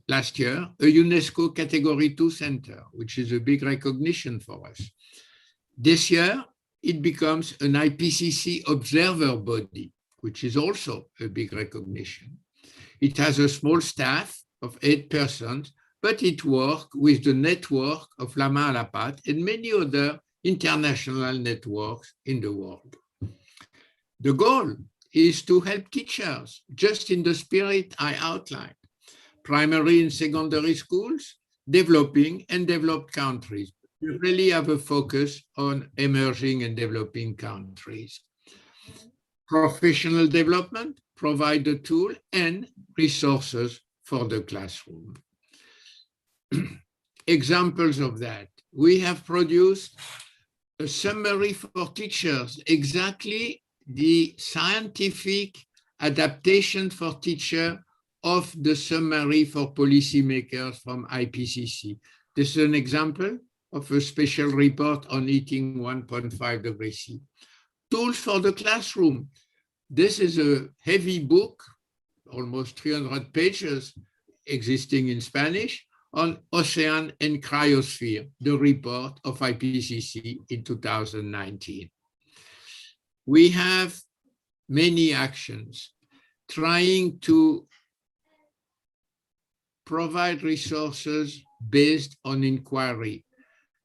last year, a UNESCO Category 2 center, which is a big recognition for us. This year, it becomes an IPCC observer body, which is also a big recognition. It has a small staff of 8 persons, but it works with the network of La Main à la Pâte and many other international networks in the world. The goal is to help teachers, just in the spirit I outlined, primary and secondary schools, developing and developed countries. We really have a focus on emerging and developing countries. Professional development, provide the tool and resources for the classroom. Examples of that. We have produced a summary for teachers, exactly the scientific adaptation for teachers of the summary for policymakers from IPCC. This is an example of a special report on heating 1.5 degrees C. Tools for the classroom. This is a heavy book, almost 300 pages, existing in Spanish, on ocean and cryosphere, the report of IPCC in 2019. We have many actions trying to provide resources based on inquiry,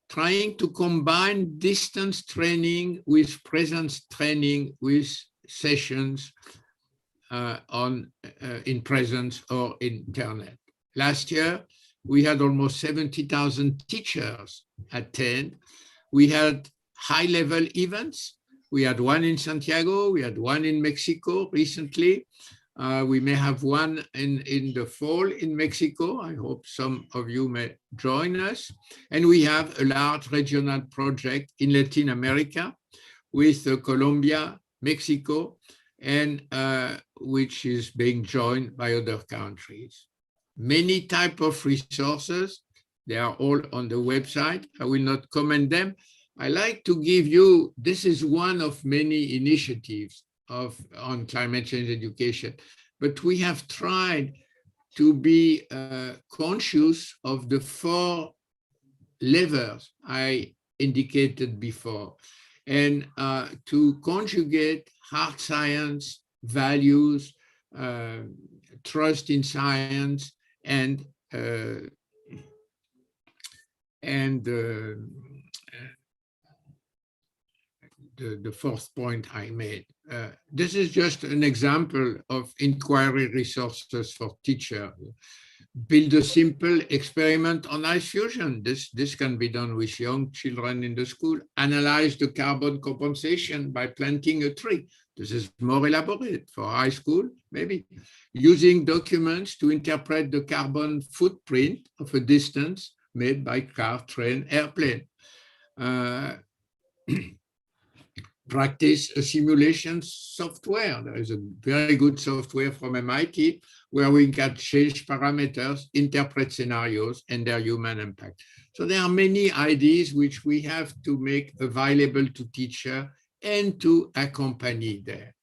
trying to combine distance training with presence training with sessions in presence or internet. Last year, we had almost 70,000 teachers attend. We had high-level events. We had one in Santiago, we had one in Mexico recently. We may have one in the fall in Mexico. I hope some of you may join us. And we have a large regional project in Latin America with Colombia, Mexico, and which is being joined by other countries. Many types of resources, they are all on the website. I will not comment them. I like to give you, this is one of many initiatives on climate change education, but we have tried to be conscious of the 4 levers I indicated before, and to conjugate hard science, values, trust in science, and the 4th point I made. This is just an example of inquiry resources for teachers. Build a simple experiment on ice fusion. This can be done with young children in the school. Analyze the carbon compensation by planting a tree. This is more elaborate for high school, maybe. Using documents to interpret the carbon footprint of a distance made by car, train, airplane. Practice a simulation software. There is a very good software from MIT where we can change parameters, interpret scenarios, and their human impact. So there are many ideas which we have to make available to teachers and to accompany there.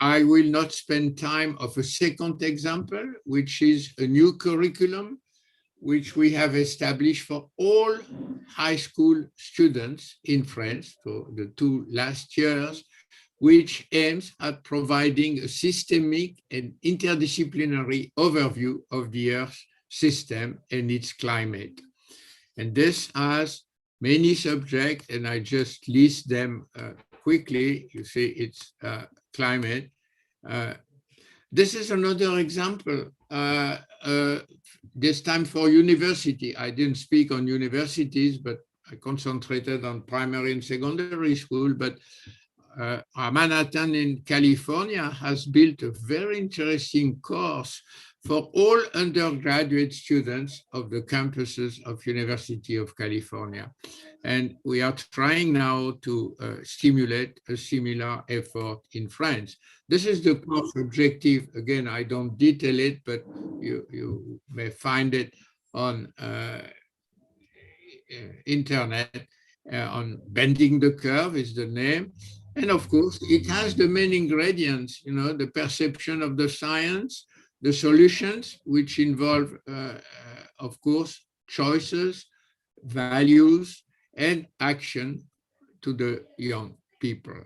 I will not spend time of a second example, which is a new curriculum, which we have established for all high school students in France for the 2 last years, which aims at providing a systemic and interdisciplinary overview of the Earth system and its climate. And this has many subjects, and I just list them quickly. You see, it's climate. This is another example, this time for university. I didn't speak on universities, but I concentrated on primary and secondary school. But Manhattan in California has built a very interesting course for all undergraduate students of the campuses of University of California. And we are trying now to stimulate a similar effort in France. This is the course objective. Again, I don't detail it, but you may find it on internet. On Bending the Curve is the name. And of course, it has the main ingredients, you know, the perception of the science, the solutions, which involve, of course, choices, values, and action to the young people.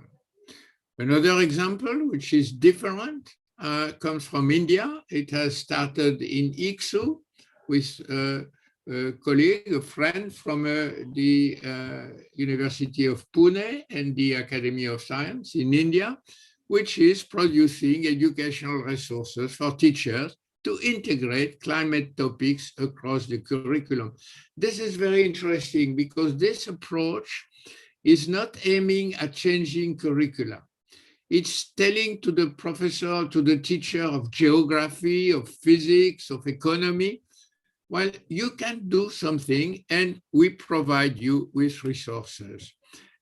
Another example, which is different, comes from India. It has started in ICSU with a colleague, a friend from the University of Pune and the Academy of Science in India, which is producing educational resources for teachers to integrate climate topics across the curriculum. This is very interesting because this approach is not aiming at changing curricula. It's telling to the professor, to the teacher of geography, of physics, of economy, well, you can do something and we provide you with resources.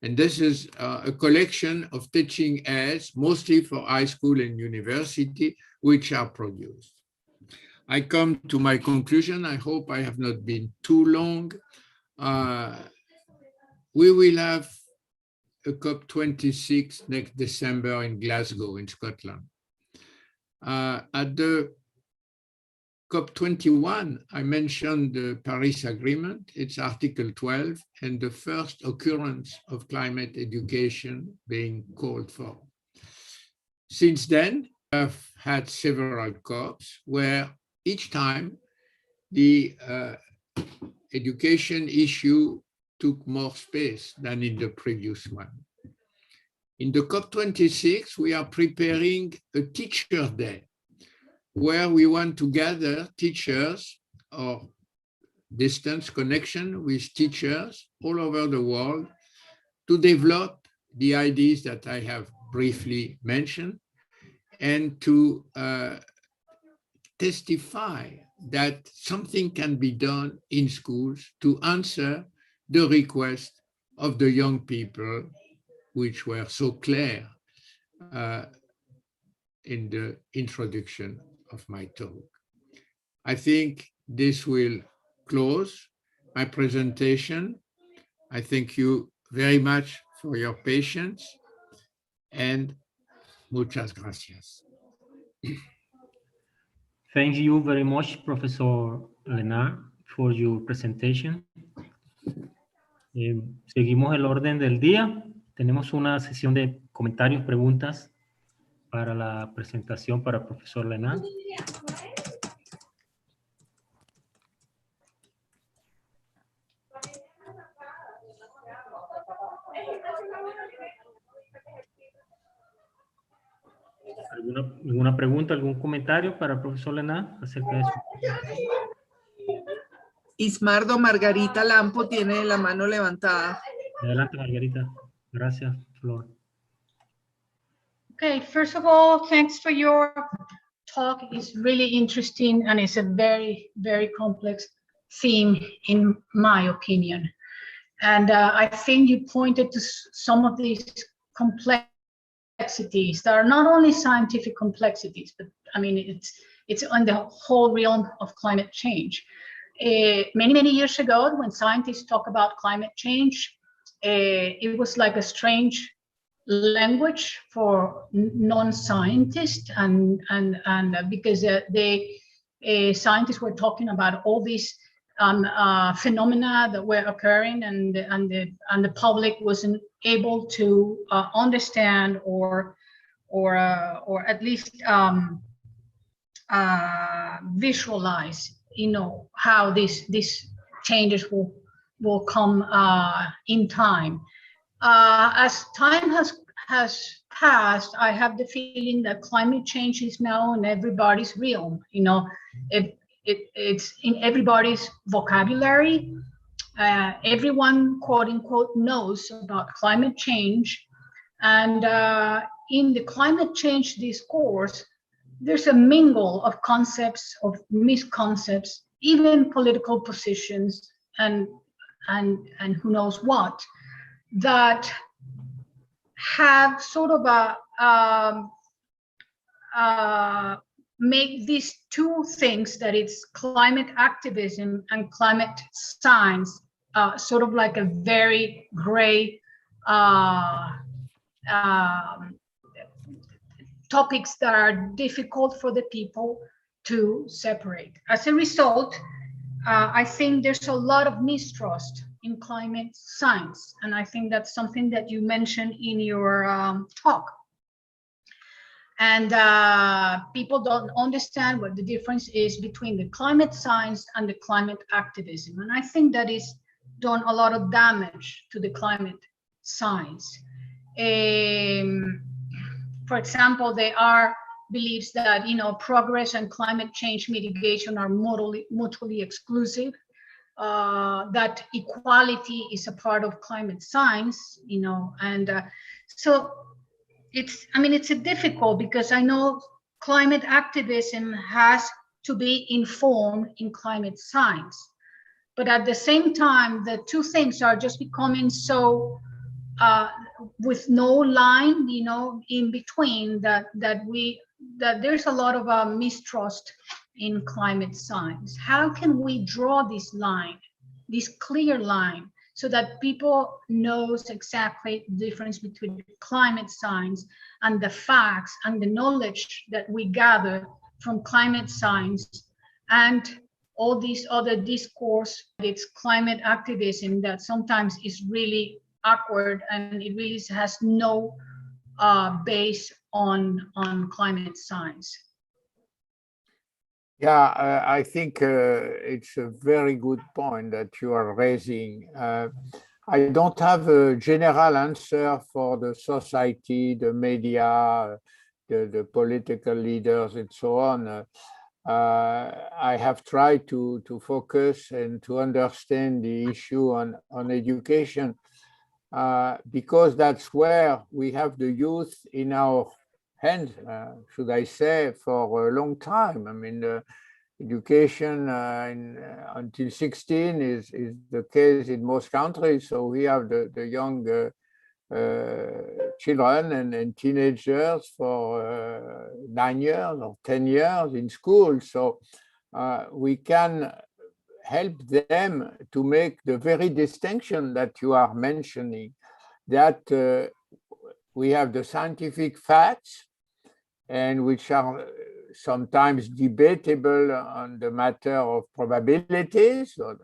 And this is a collection of teaching aids, mostly for high school and university, which are produced. I come to my conclusion. I hope I have not been too long. We will have a COP26 next December in Glasgow, in Scotland. At the COP21, I mentioned the Paris Agreement, it's Article 12, and the first occurrence of climate education being called for. Since then, I've had several COPs where each time the education issue took more space than in the previous one. In the COP26, we are preparing a teacher day, where we want to gather teachers or distance connection with teachers all over the world to develop the ideas that I have briefly mentioned and to testify that something can be done in schools to answer the request of the young people, which were so clear in the introduction of my talk. I think this will close my presentation. I thank you very much for your patience and muchas gracias. Thank you very much, Professor Léna, for your presentation. Seguimos el orden del día. Tenemos una sesión de comentarios, preguntas para la presentación para el profesor Léna. ¿Alguna pregunta, algún comentario para el profesor Léna acerca de eso? Ismardo Margarita Lampo tiene la mano levantada. Adelante, Margarita. Gracias, Flor. Okay, first of all, thanks for your talk. It's really interesting and it's a very, very complex theme in my opinion. And I think you pointed to some of these complexities that are not only scientific complexities, but I mean, it's on the whole realm of climate change. Many years ago, when scientists talk about climate change, it was like a strange language for non-scientists, and because scientists were talking about all these phenomena that were occurring, and the public wasn't able to understand or at least visualize, how these changes will come in time. As time has passed, I have the feeling that climate change is now in everybody's realm. It's in everybody's vocabulary. Everyone, quote unquote, knows about climate change. And in the climate change discourse, there's a mingle of concepts, of misconcepts, even political positions, and who knows what, that have sort of make these two things, that it's climate activism and climate science, sort of like a very gray topics that are difficult for the people to separate. As a result, I think there's a lot of mistrust in climate science, and I think that's something that you mentioned in your talk. And people don't understand what the difference is between the climate science and the climate activism. And I think that is done a lot of damage to the climate science. For example, there are beliefs that progress and climate change mitigation are mutually exclusive. That equality is a part of climate science, and so it's a difficult, because I know climate activism has to be informed in climate science, but at the same time, the two things are just becoming so with no line, in between, that there's a lot of mistrust in climate science. How can we draw this line, this clear line, so that people knows exactly the difference between climate science and the facts and the knowledge that we gather from climate science, and all these other discourse, it's climate activism, that sometimes is really awkward and it really has no base on climate science. Yeah, I think it's a very good point that you are raising. I don't have a general answer for the society, the media, the political leaders, and so on. I have tried to focus and to understand the issue on education, because that's where we have the youth in our hands, should I say, for a long time. I mean, education until 16 is the case in most countries. So we have the young children and teenagers for 9 years or 10 years in school. So we can help them to make the very distinction that you are mentioning, that we have the scientific facts, and which are sometimes debatable on the matter of probabilities. So,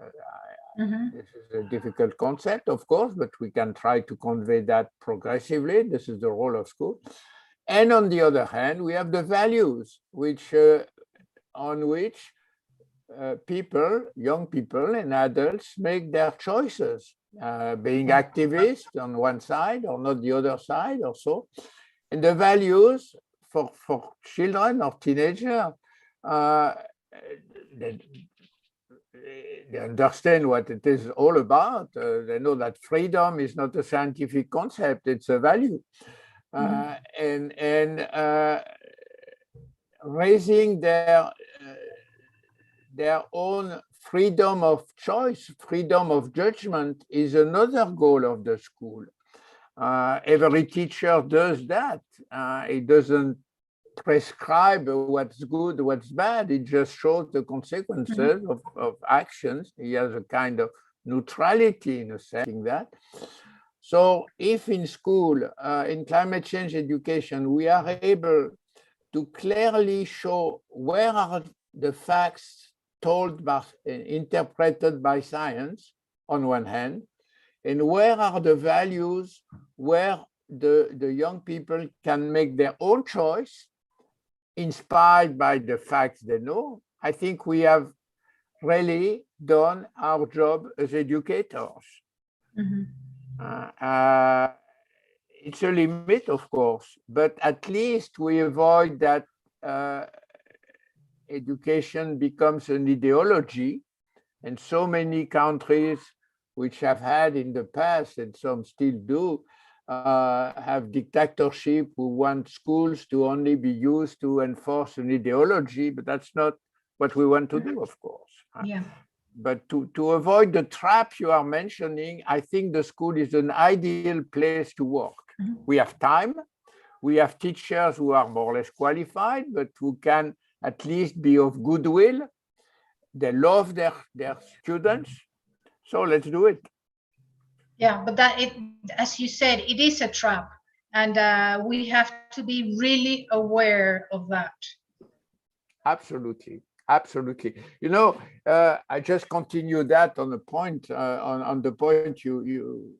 this is a difficult concept, of course, but we can try to convey that progressively. This is the role of school. And on the other hand, we have the values, on which people, young people and adults, make their choices, being activists on one side or not the other side or so. And the values for children or teenagers, they understand what it is all about. They know that freedom is not a scientific concept, it's a value. And raising their own freedom of choice, freedom of judgment is another goal of the school. Every teacher does that. It doesn't prescribe what's good, what's bad. It just shows the consequences of actions. He has a kind of neutrality in a sense that. So if in school, in climate change education, we are able to clearly show where are the facts told by, interpreted by science on one hand, and where are the values where the young people can make their own choice, inspired by the facts they know, I think we have really done our job as educators. Mhm. It's a limit, of course, but at least we avoid that education becomes an ideology, and so many countries which have had in the past, and some still do, have dictatorship who want schools to only be used to enforce an ideology, but that's not what we want to do, of course. Yeah. But to avoid the traps you are mentioning, I think the school is an ideal place to work. Mhm. We have time, we have teachers who are more or less qualified, but who can at least be of goodwill. They love their students, so let's do it. Yeah, but as you said, it is a trap, and we have to be really aware of that. Absolutely, absolutely. You know, I just continue that on the point, on the point you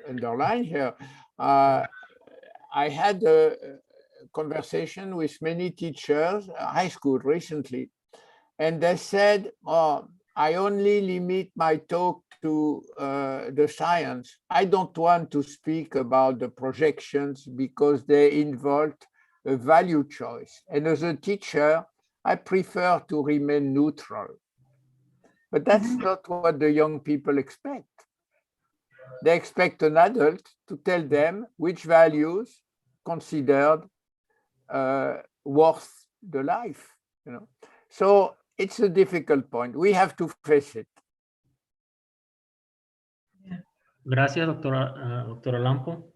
underline here. I had a conversation with many teachers, high school recently, and they said, oh, I only limit my talk to the science. I don't want to speak about the projections because they involve a value choice. And as a teacher, I prefer to remain neutral. But that's not what the young people expect. They expect an adult to tell them which values considered worth the life, you know. So it's a difficult point. We have to face it. Gracias, doctora Lampo.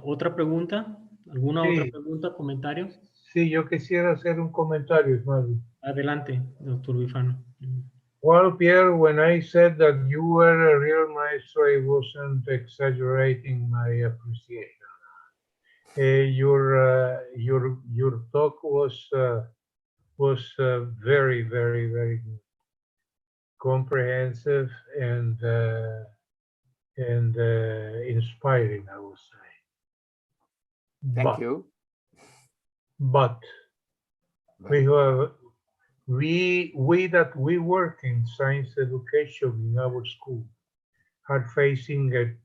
¿Otra pregunta? ¿Alguna otra pregunta, comentario? Sí, yo quisiera hacer un comentario, Ismael. Adelante, doctor Bifano. Well, Pierre, when I said that you were a real maestro, I wasn't exaggerating my appreciation. Your talk was very, very, very good, comprehensive, and inspiring, I would say. Thank you. But we that we work in science education in our school are facing a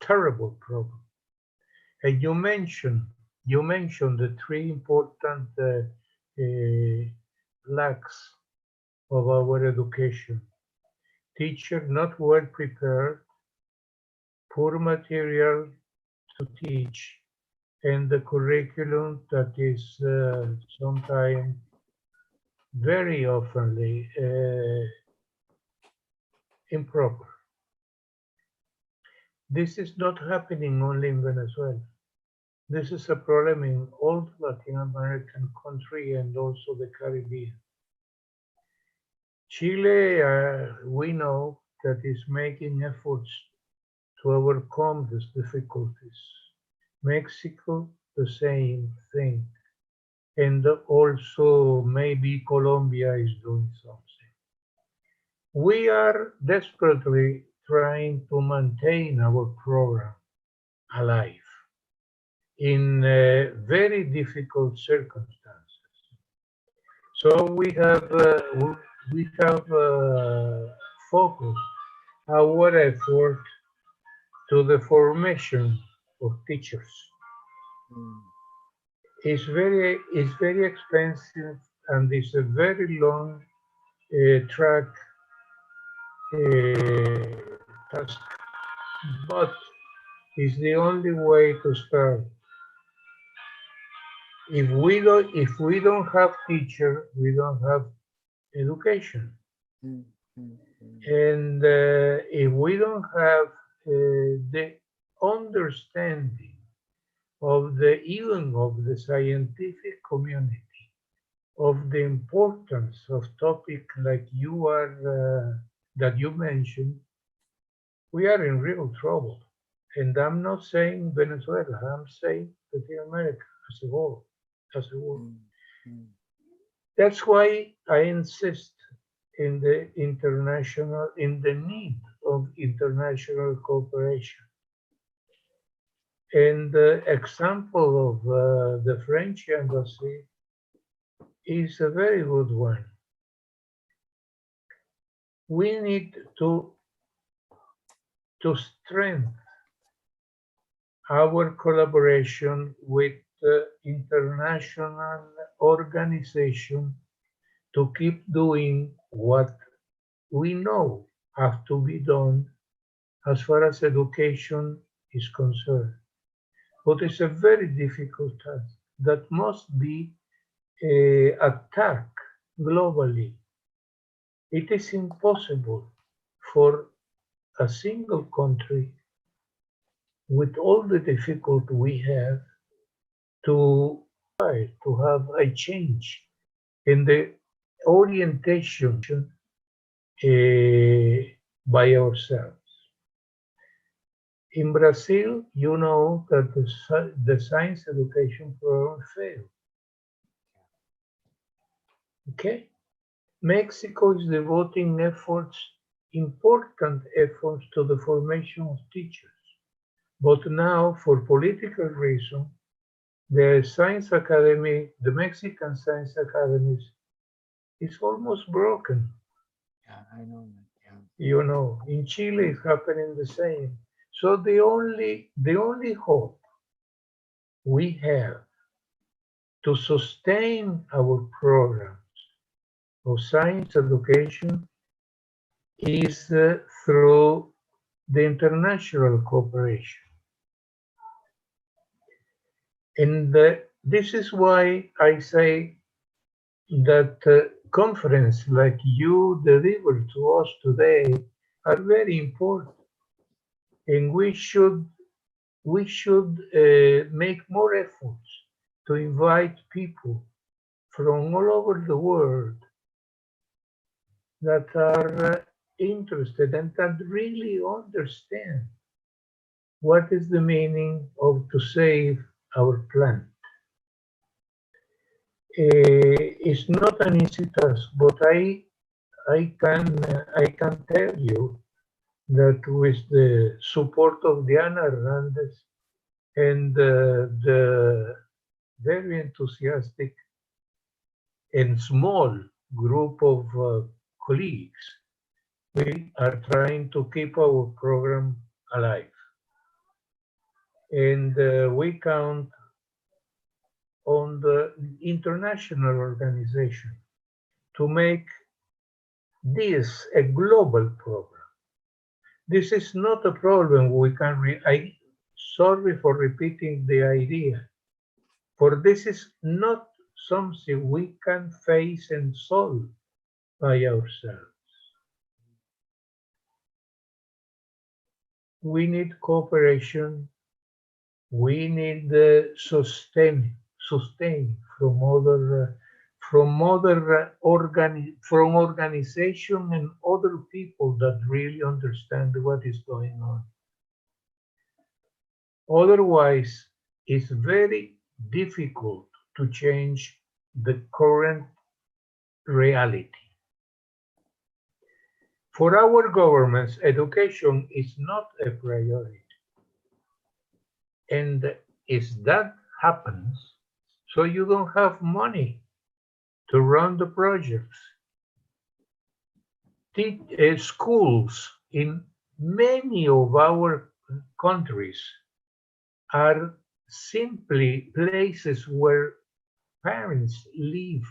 terrible problem. And you mentioned the three important lacks of our education: teacher not well prepared, poor material to teach, and the curriculum that is sometimes very oftenly improper. This is not happening only in Venezuela. This is a problem in all Latin American countries and also the Caribbean. Chile, we know that is making efforts to overcome these difficulties. Mexico, the same thing. And also maybe Colombia is doing something. We are desperately trying to maintain our program alive in very difficult circumstances. So we have focused our effort to the formation of teachers. It's very expensive, and it's a very long track task, but it's the only way to start. If we don't have teacher, we don't have education. And if we don't have the understanding of even of the scientific community, of the importance of topic like you are that you mentioned, we are in real trouble. And I'm not saying Venezuela, I'm saying Latin America as a whole. That's why I insist in the need of international cooperation. And the example of the French embassy is a very good one. We need to strengthen our collaboration with international organizations to keep doing what we know have to be done as far as education is concerned. But it's a very difficult task that must be attacked globally. It is impossible for a single country, with all the difficulty we have, to have a change in the orientation by ourselves. In Brazil, you know that the science education program failed. Okay? Mexico is devoting important efforts to the formation of teachers. But now, for political reasons, the Science Academy, the Mexican Science Academy, is almost broken. Yeah, I know that. Yeah. You know, in Chile it's happening the same. So the only hope we have to sustain our programs of science education is through the international cooperation. And this is why I say that conferences like you delivered to us today are very important. And we should make more efforts to invite people from all over the world that are interested and that really understand what is the meaning of to save our planet. It's not an easy task, but I can tell you that with the support of Diana Hernandez and the very enthusiastic and small group of colleagues, we are trying to keep our program alive. And we count on the international organization to make this a global program. This is not a problem we can, sorry for repeating the idea, for this is not something we can face and solve by ourselves. We need cooperation. We need sustain from organization and other people that really understand what is going on. Otherwise, it's very difficult to change the current reality. For our governments, education is not a priority. And if that happens, so you don't have money to run the projects. Schools in many of our countries are simply places where parents leave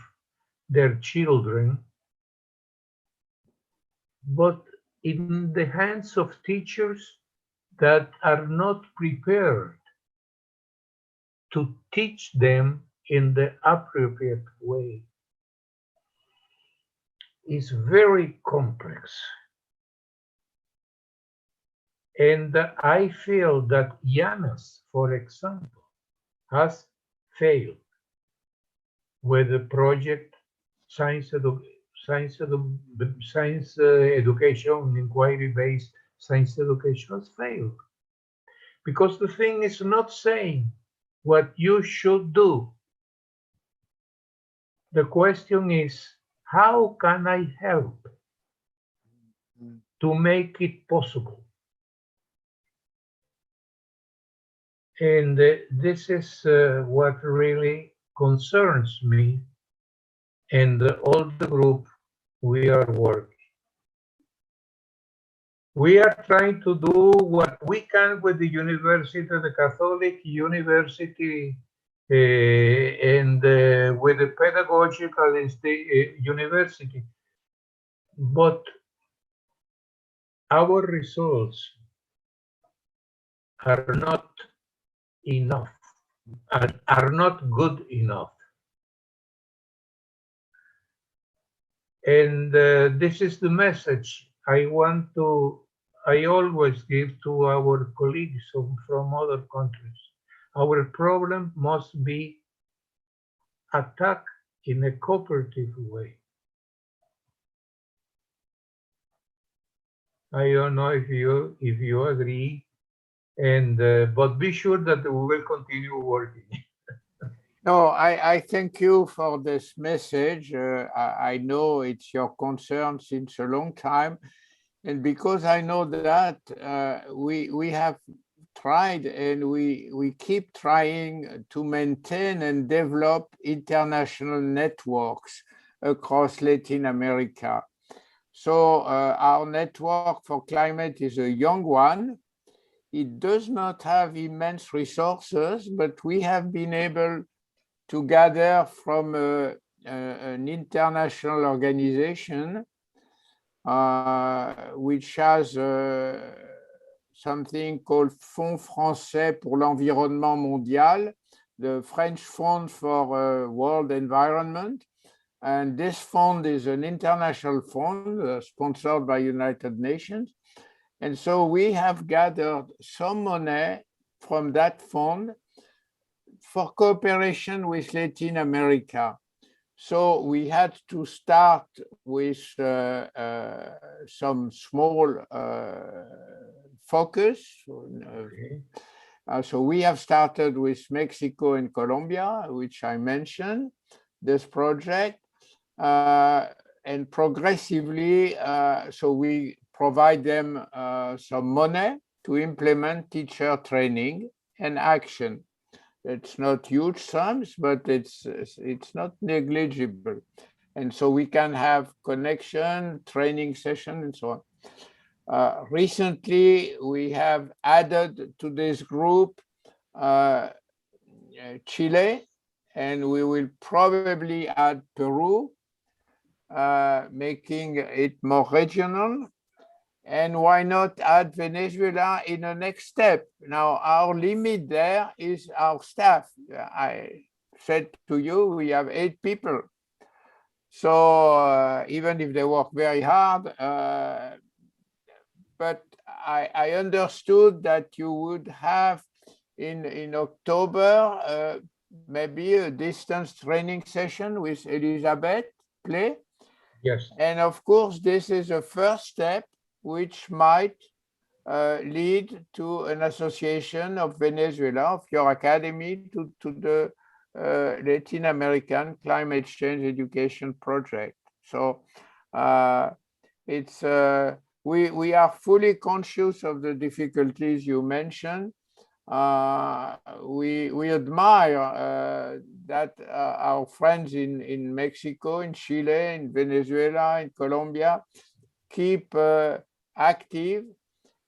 their children, but in the hands of teachers that are not prepared to teach them in the appropriate way. Is very complex. And I feel that Llanos, for example, has failed with the project Science Education, Inquiry-Based Science Education has failed. Because the thing is not saying what you should do. The question is, how can I help to make it possible? And this is what really concerns me and all the group we are working. We are trying to do what we can with the university, the Catholic University, and with the pedagogical university. But our results are not enough, are not good enough. And this is the message I always give to our colleagues from other countries. Our problem must be attacked in a cooperative way. I don't know if you agree, and but be sure that we will continue working. No, I thank you for this message. I know it's your concern since a long time. And because I know that we have tried and we keep trying to maintain and develop international networks across Latin America. So our network for climate is a young one. It does not have immense resources, but we have been able to gather from an international organization which has something called Fonds Français pour l'Environnement Mondial, the French Fund for World Environment. And this fund is an international fund sponsored by United Nations. And so we have gathered some money from that fund for cooperation with Latin America. So we had to start with some small focus. So we have started with Mexico and Colombia, which I mentioned, this project. And progressively, so we provide them some money to implement teacher training and action. It's not huge sums, but it's not negligible. And so we can have connection, training session, and so on. Recently, we have added to this group Chile, and we will probably add Peru, making it more regional. And why not add Venezuela in the next step? Now, our limit there is our staff. I said to you, we have 8 people. So even if they work very hard, but I understood that you would have in October, maybe a distance training session with Elizabeth Play. Yes. And of course, this is a first step which might lead to an association of Venezuela, of your academy, to the Latin American Climate Change Education Project. So it's we are fully conscious of the difficulties you mentioned. We admire that our friends in Mexico, in Chile, in Venezuela, in Colombia keep active,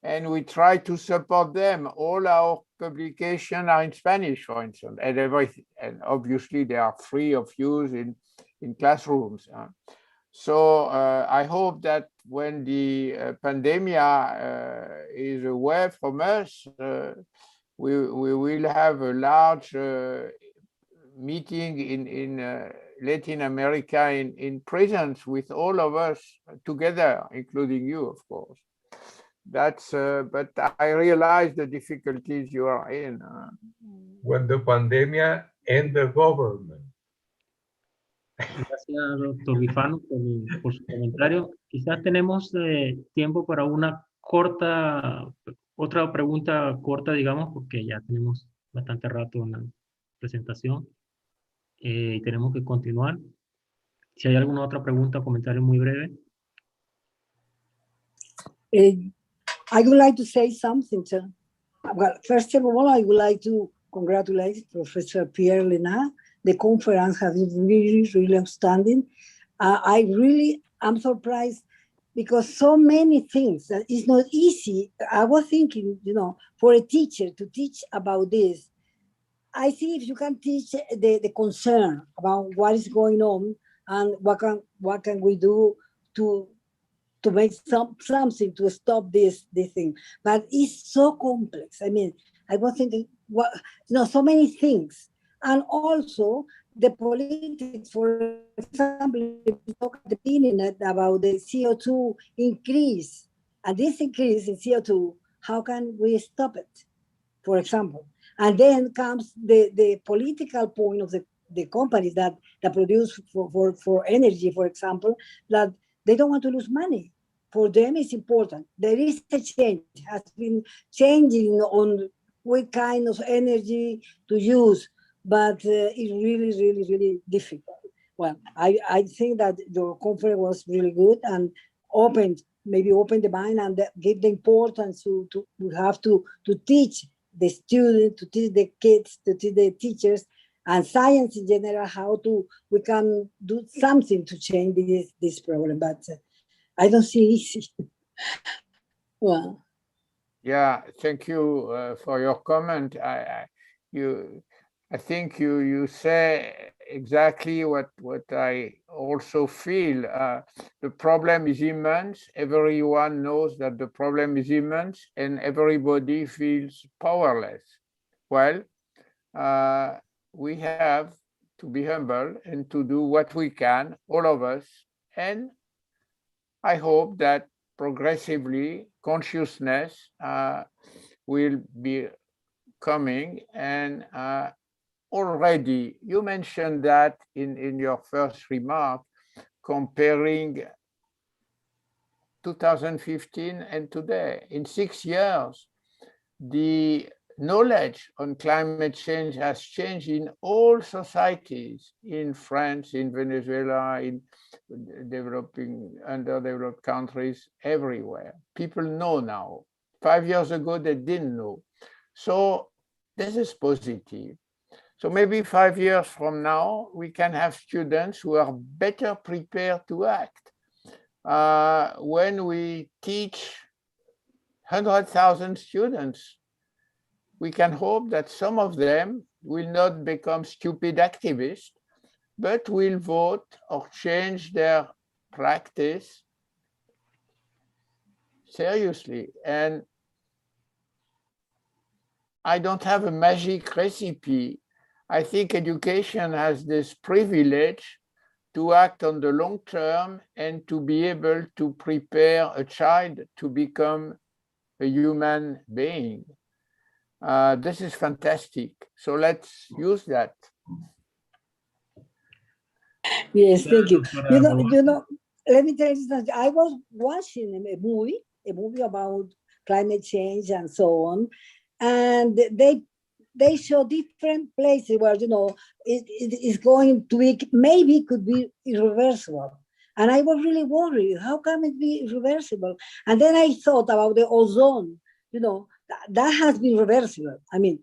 and we try to support them. All our publications are in Spanish, for instance, and everything, and obviously they are free of use in classrooms. So I hope that when the pandemic is away from us, we will have a large meeting in Latin America in presence with all of us together, including you, of course. That's, but I realize the difficulties you are in. When the pandemic and the government. Gracias, doctor Bifano, por su comentario. Quizás tenemos tiempo para una corta Otra pregunta corta, digamos, porque ya tenemos bastante rato en la presentación y tenemos que continuar. Si hay alguna otra pregunta o comentario muy breve. I would like to say something. Well, first of all, I would like to congratulate Professor Pierre Léna. The conference has been really, really outstanding. I really am surprised because so many things that it's not easy. I was thinking, you know, for a teacher to teach about this, I think if you can teach the concern about what is going on and what can we do to make something to stop this thing. But it's so complex. I mean, I was thinking, so many things. And also the politics, for example, if you talk at the beginning about the CO2 increase, and this increase in CO2, how can we stop it, for example? And then comes the political point of the companies that produce for energy, for example, that they don't want to lose money. For them, it's important. There is a change, has been changing on what kind of energy to use, but it's really, really, really difficult. Well, I think that your conference was really good and maybe open the mind and give the importance to have to teach the students, to teach the kids, to teach the teachers, and science in general, how we can do something to change this problem. But I don't see easy. Well. Yeah, thank you for your comment. I think you say exactly what I also feel. The problem is immense. Everyone knows that the problem is immense, and everybody feels powerless. Well, we have to be humble and to do what we can, all of us. And I hope that progressively consciousness will be coming, and already you mentioned that in your first remark, comparing 2015 and today. In 6 years, the knowledge on climate change has changed in all societies, in France, in Venezuela, in underdeveloped countries, everywhere. People know now. 5 years ago, they didn't know. So this is positive. So maybe 5 years from now, we can have students who are better prepared to act. When we teach 100,000 students, we can hope that some of them will not become stupid activists, but will vote or change their practice seriously. And I don't have a magic recipe. I think education has this privilege to act on the long term and to be able to prepare a child to become a human being. This is fantastic. So let's use that. Yes, thank you. You know, let me tell you something. I was watching a movie about climate change and so on, and they show different places where, you know, it is going to be, maybe could be irreversible. And I was really worried, how can it be irreversible? And then I thought about the ozone, you know, that has been reversible. I mean,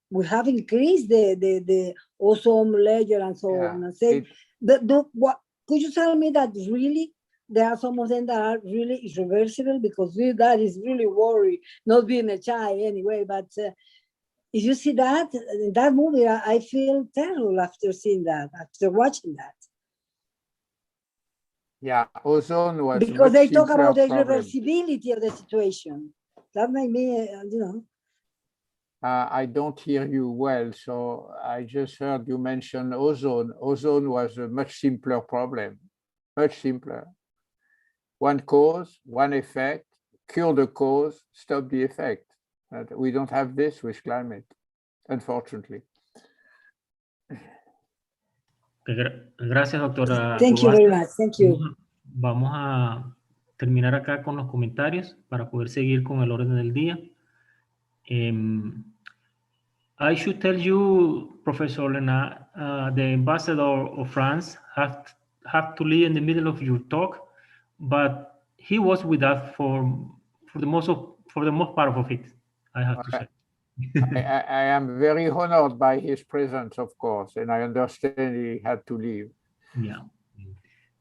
we have increased the ozone layer and so on. And say, what could you tell me that really there are some of them that are really irreversible? Because that is really worry, not being a child anyway. But if you see that in that movie, I feel terrible after seeing that, after watching that. Yeah, ozone was because they talk about the irreversibility of the situation. That made me, you know. I don't hear you well, so I just heard you mention ozone. Ozone was a much simpler problem, much simpler. One cause, one effect, cure the cause, stop the effect. We don't have this with climate, unfortunately. Gracias, doctora. Thank you very much. Thank you. Vamos a terminar acá con los comentarios para poder seguir con el orden del día. I should tell you, Professor Léna, the ambassador of France have to leave in the middle of your talk, but he was with us for the most part of it, I have to say. I am very honored by his presence, of course, and I understand he had to leave. Yeah.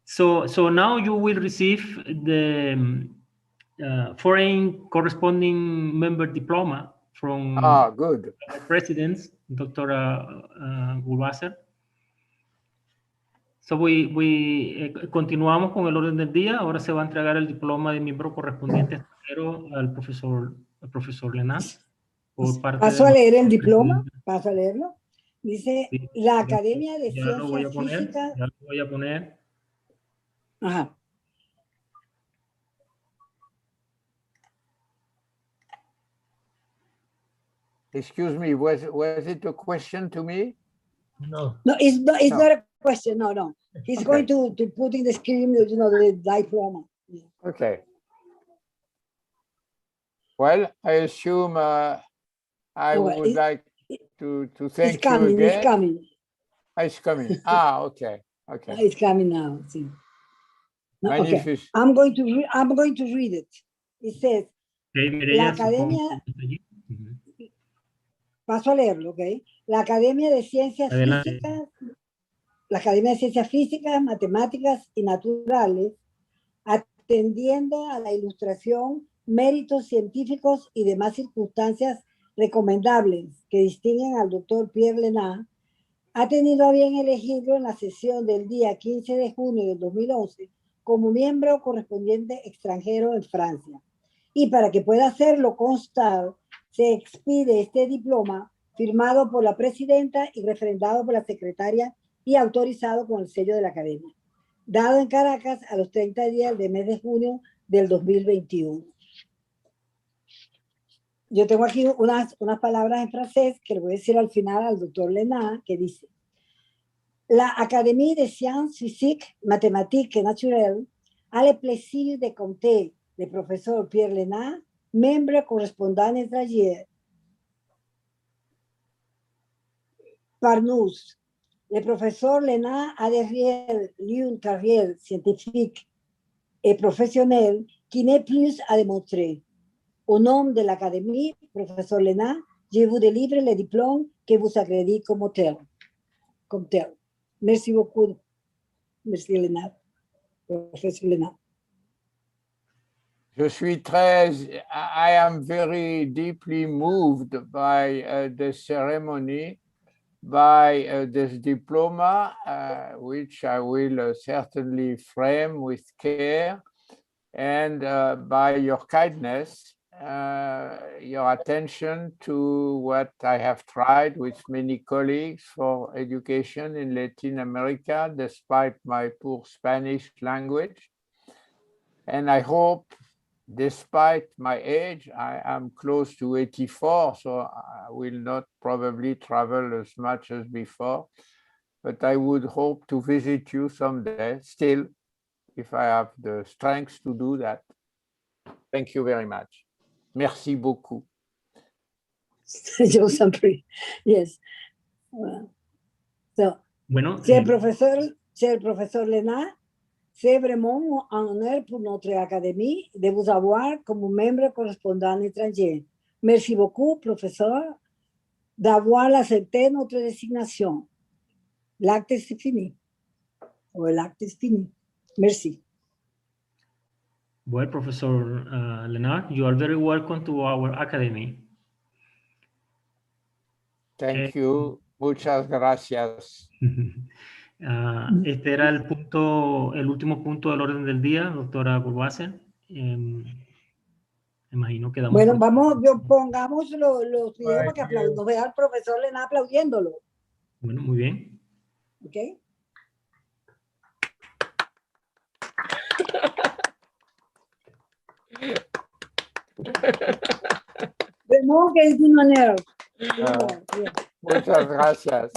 So now you will receive the foreign corresponding member diploma from good. our president, Dr. Gulwasser. So continuamos con el orden del día. Ahora se va a entregar el diploma de miembro correspondiente extranjero al profesor Léna. Paso a leer el diploma, paso a leerlo. Dice, Sí, la Academia de ya lo voy a Ciencias poner, Físicas. ya lo voy a poner. Ajá. Excuse me, was it a question to me? No. No, it's not No. a question, no. He's Okay. going to put in the screen, the diploma. Okay. Well, I assume I Well, would like to thank It's coming, you it's again. coming. It's coming. Okay. Okay. It's coming now. See. No, okay. Magnificent. I'm going to read it. It says, Okay, la Academia, paso a leerlo, ¿ok? La Academia de Ciencias Adelante. Físicas, la Academia de Ciencias Físicas, Matemáticas y Naturales, atendiendo a la ilustración, méritos científicos y demás circunstancias recomendables que distinguen al doctor Pierre Léna, ha tenido a bien elegirlo en la sesión del día 15 de junio del 2011 como miembro correspondiente extranjero en Francia. Y para que pueda hacerlo constar, se expide este diploma firmado por la presidenta y refrendado por la secretaria y autorizado con el sello de la Academia, dado en Caracas a los 30 días del mes de junio del 2021. Yo tengo aquí unas palabras en francés que le voy a decir al final al doctor Léna, que dice: La Académie des Sciences Physiques, Mathématiques et Naturelles a le plaisir de compter le professeur Pierre Léna, membre correspondant étranger. Par nous, le professeur Léna a derrière lui une carrière scientifique et professionnelle qui n'est plus à démontrer. Au nom de l'Académie, professeur Léna, je vous délivre le diplôme que vous accrédite comme tel. Merci beaucoup, Monsieur Léna, professeur Léna. I am very deeply moved by the ceremony, by this diploma, which I will certainly frame with care, and by your kindness, your attention to what I have tried with many colleagues for education in Latin America, despite my poor Spanish language. And I hope, despite my age, I am close to 84, so I will not probably travel as much as before, but I would hope to visit you someday, still, if I have the strength to do that. Thank you very much. Merci beaucoup. Yo siempre, yes. So, Bueno, c'est le professeur Léna, c'est vraiment un honneur pour notre académie de vous avoir comme membre correspondant étranger. Merci beaucoup, professeur, d'avoir accepté notre désignation. L'acte est fini. L'acte est fini. Merci. Well, Professor Léna, you are very welcome to our academy. Thank you. Muchas gracias. Este era el último punto del orden del día, doctora Gulwasser. Imagino que bueno, pongamos los videos para que nos vea el profesor Léna aplaudiéndolo. Bueno, muy bien. ¿Ok? Vraiment que es un honor. Muchas gracias.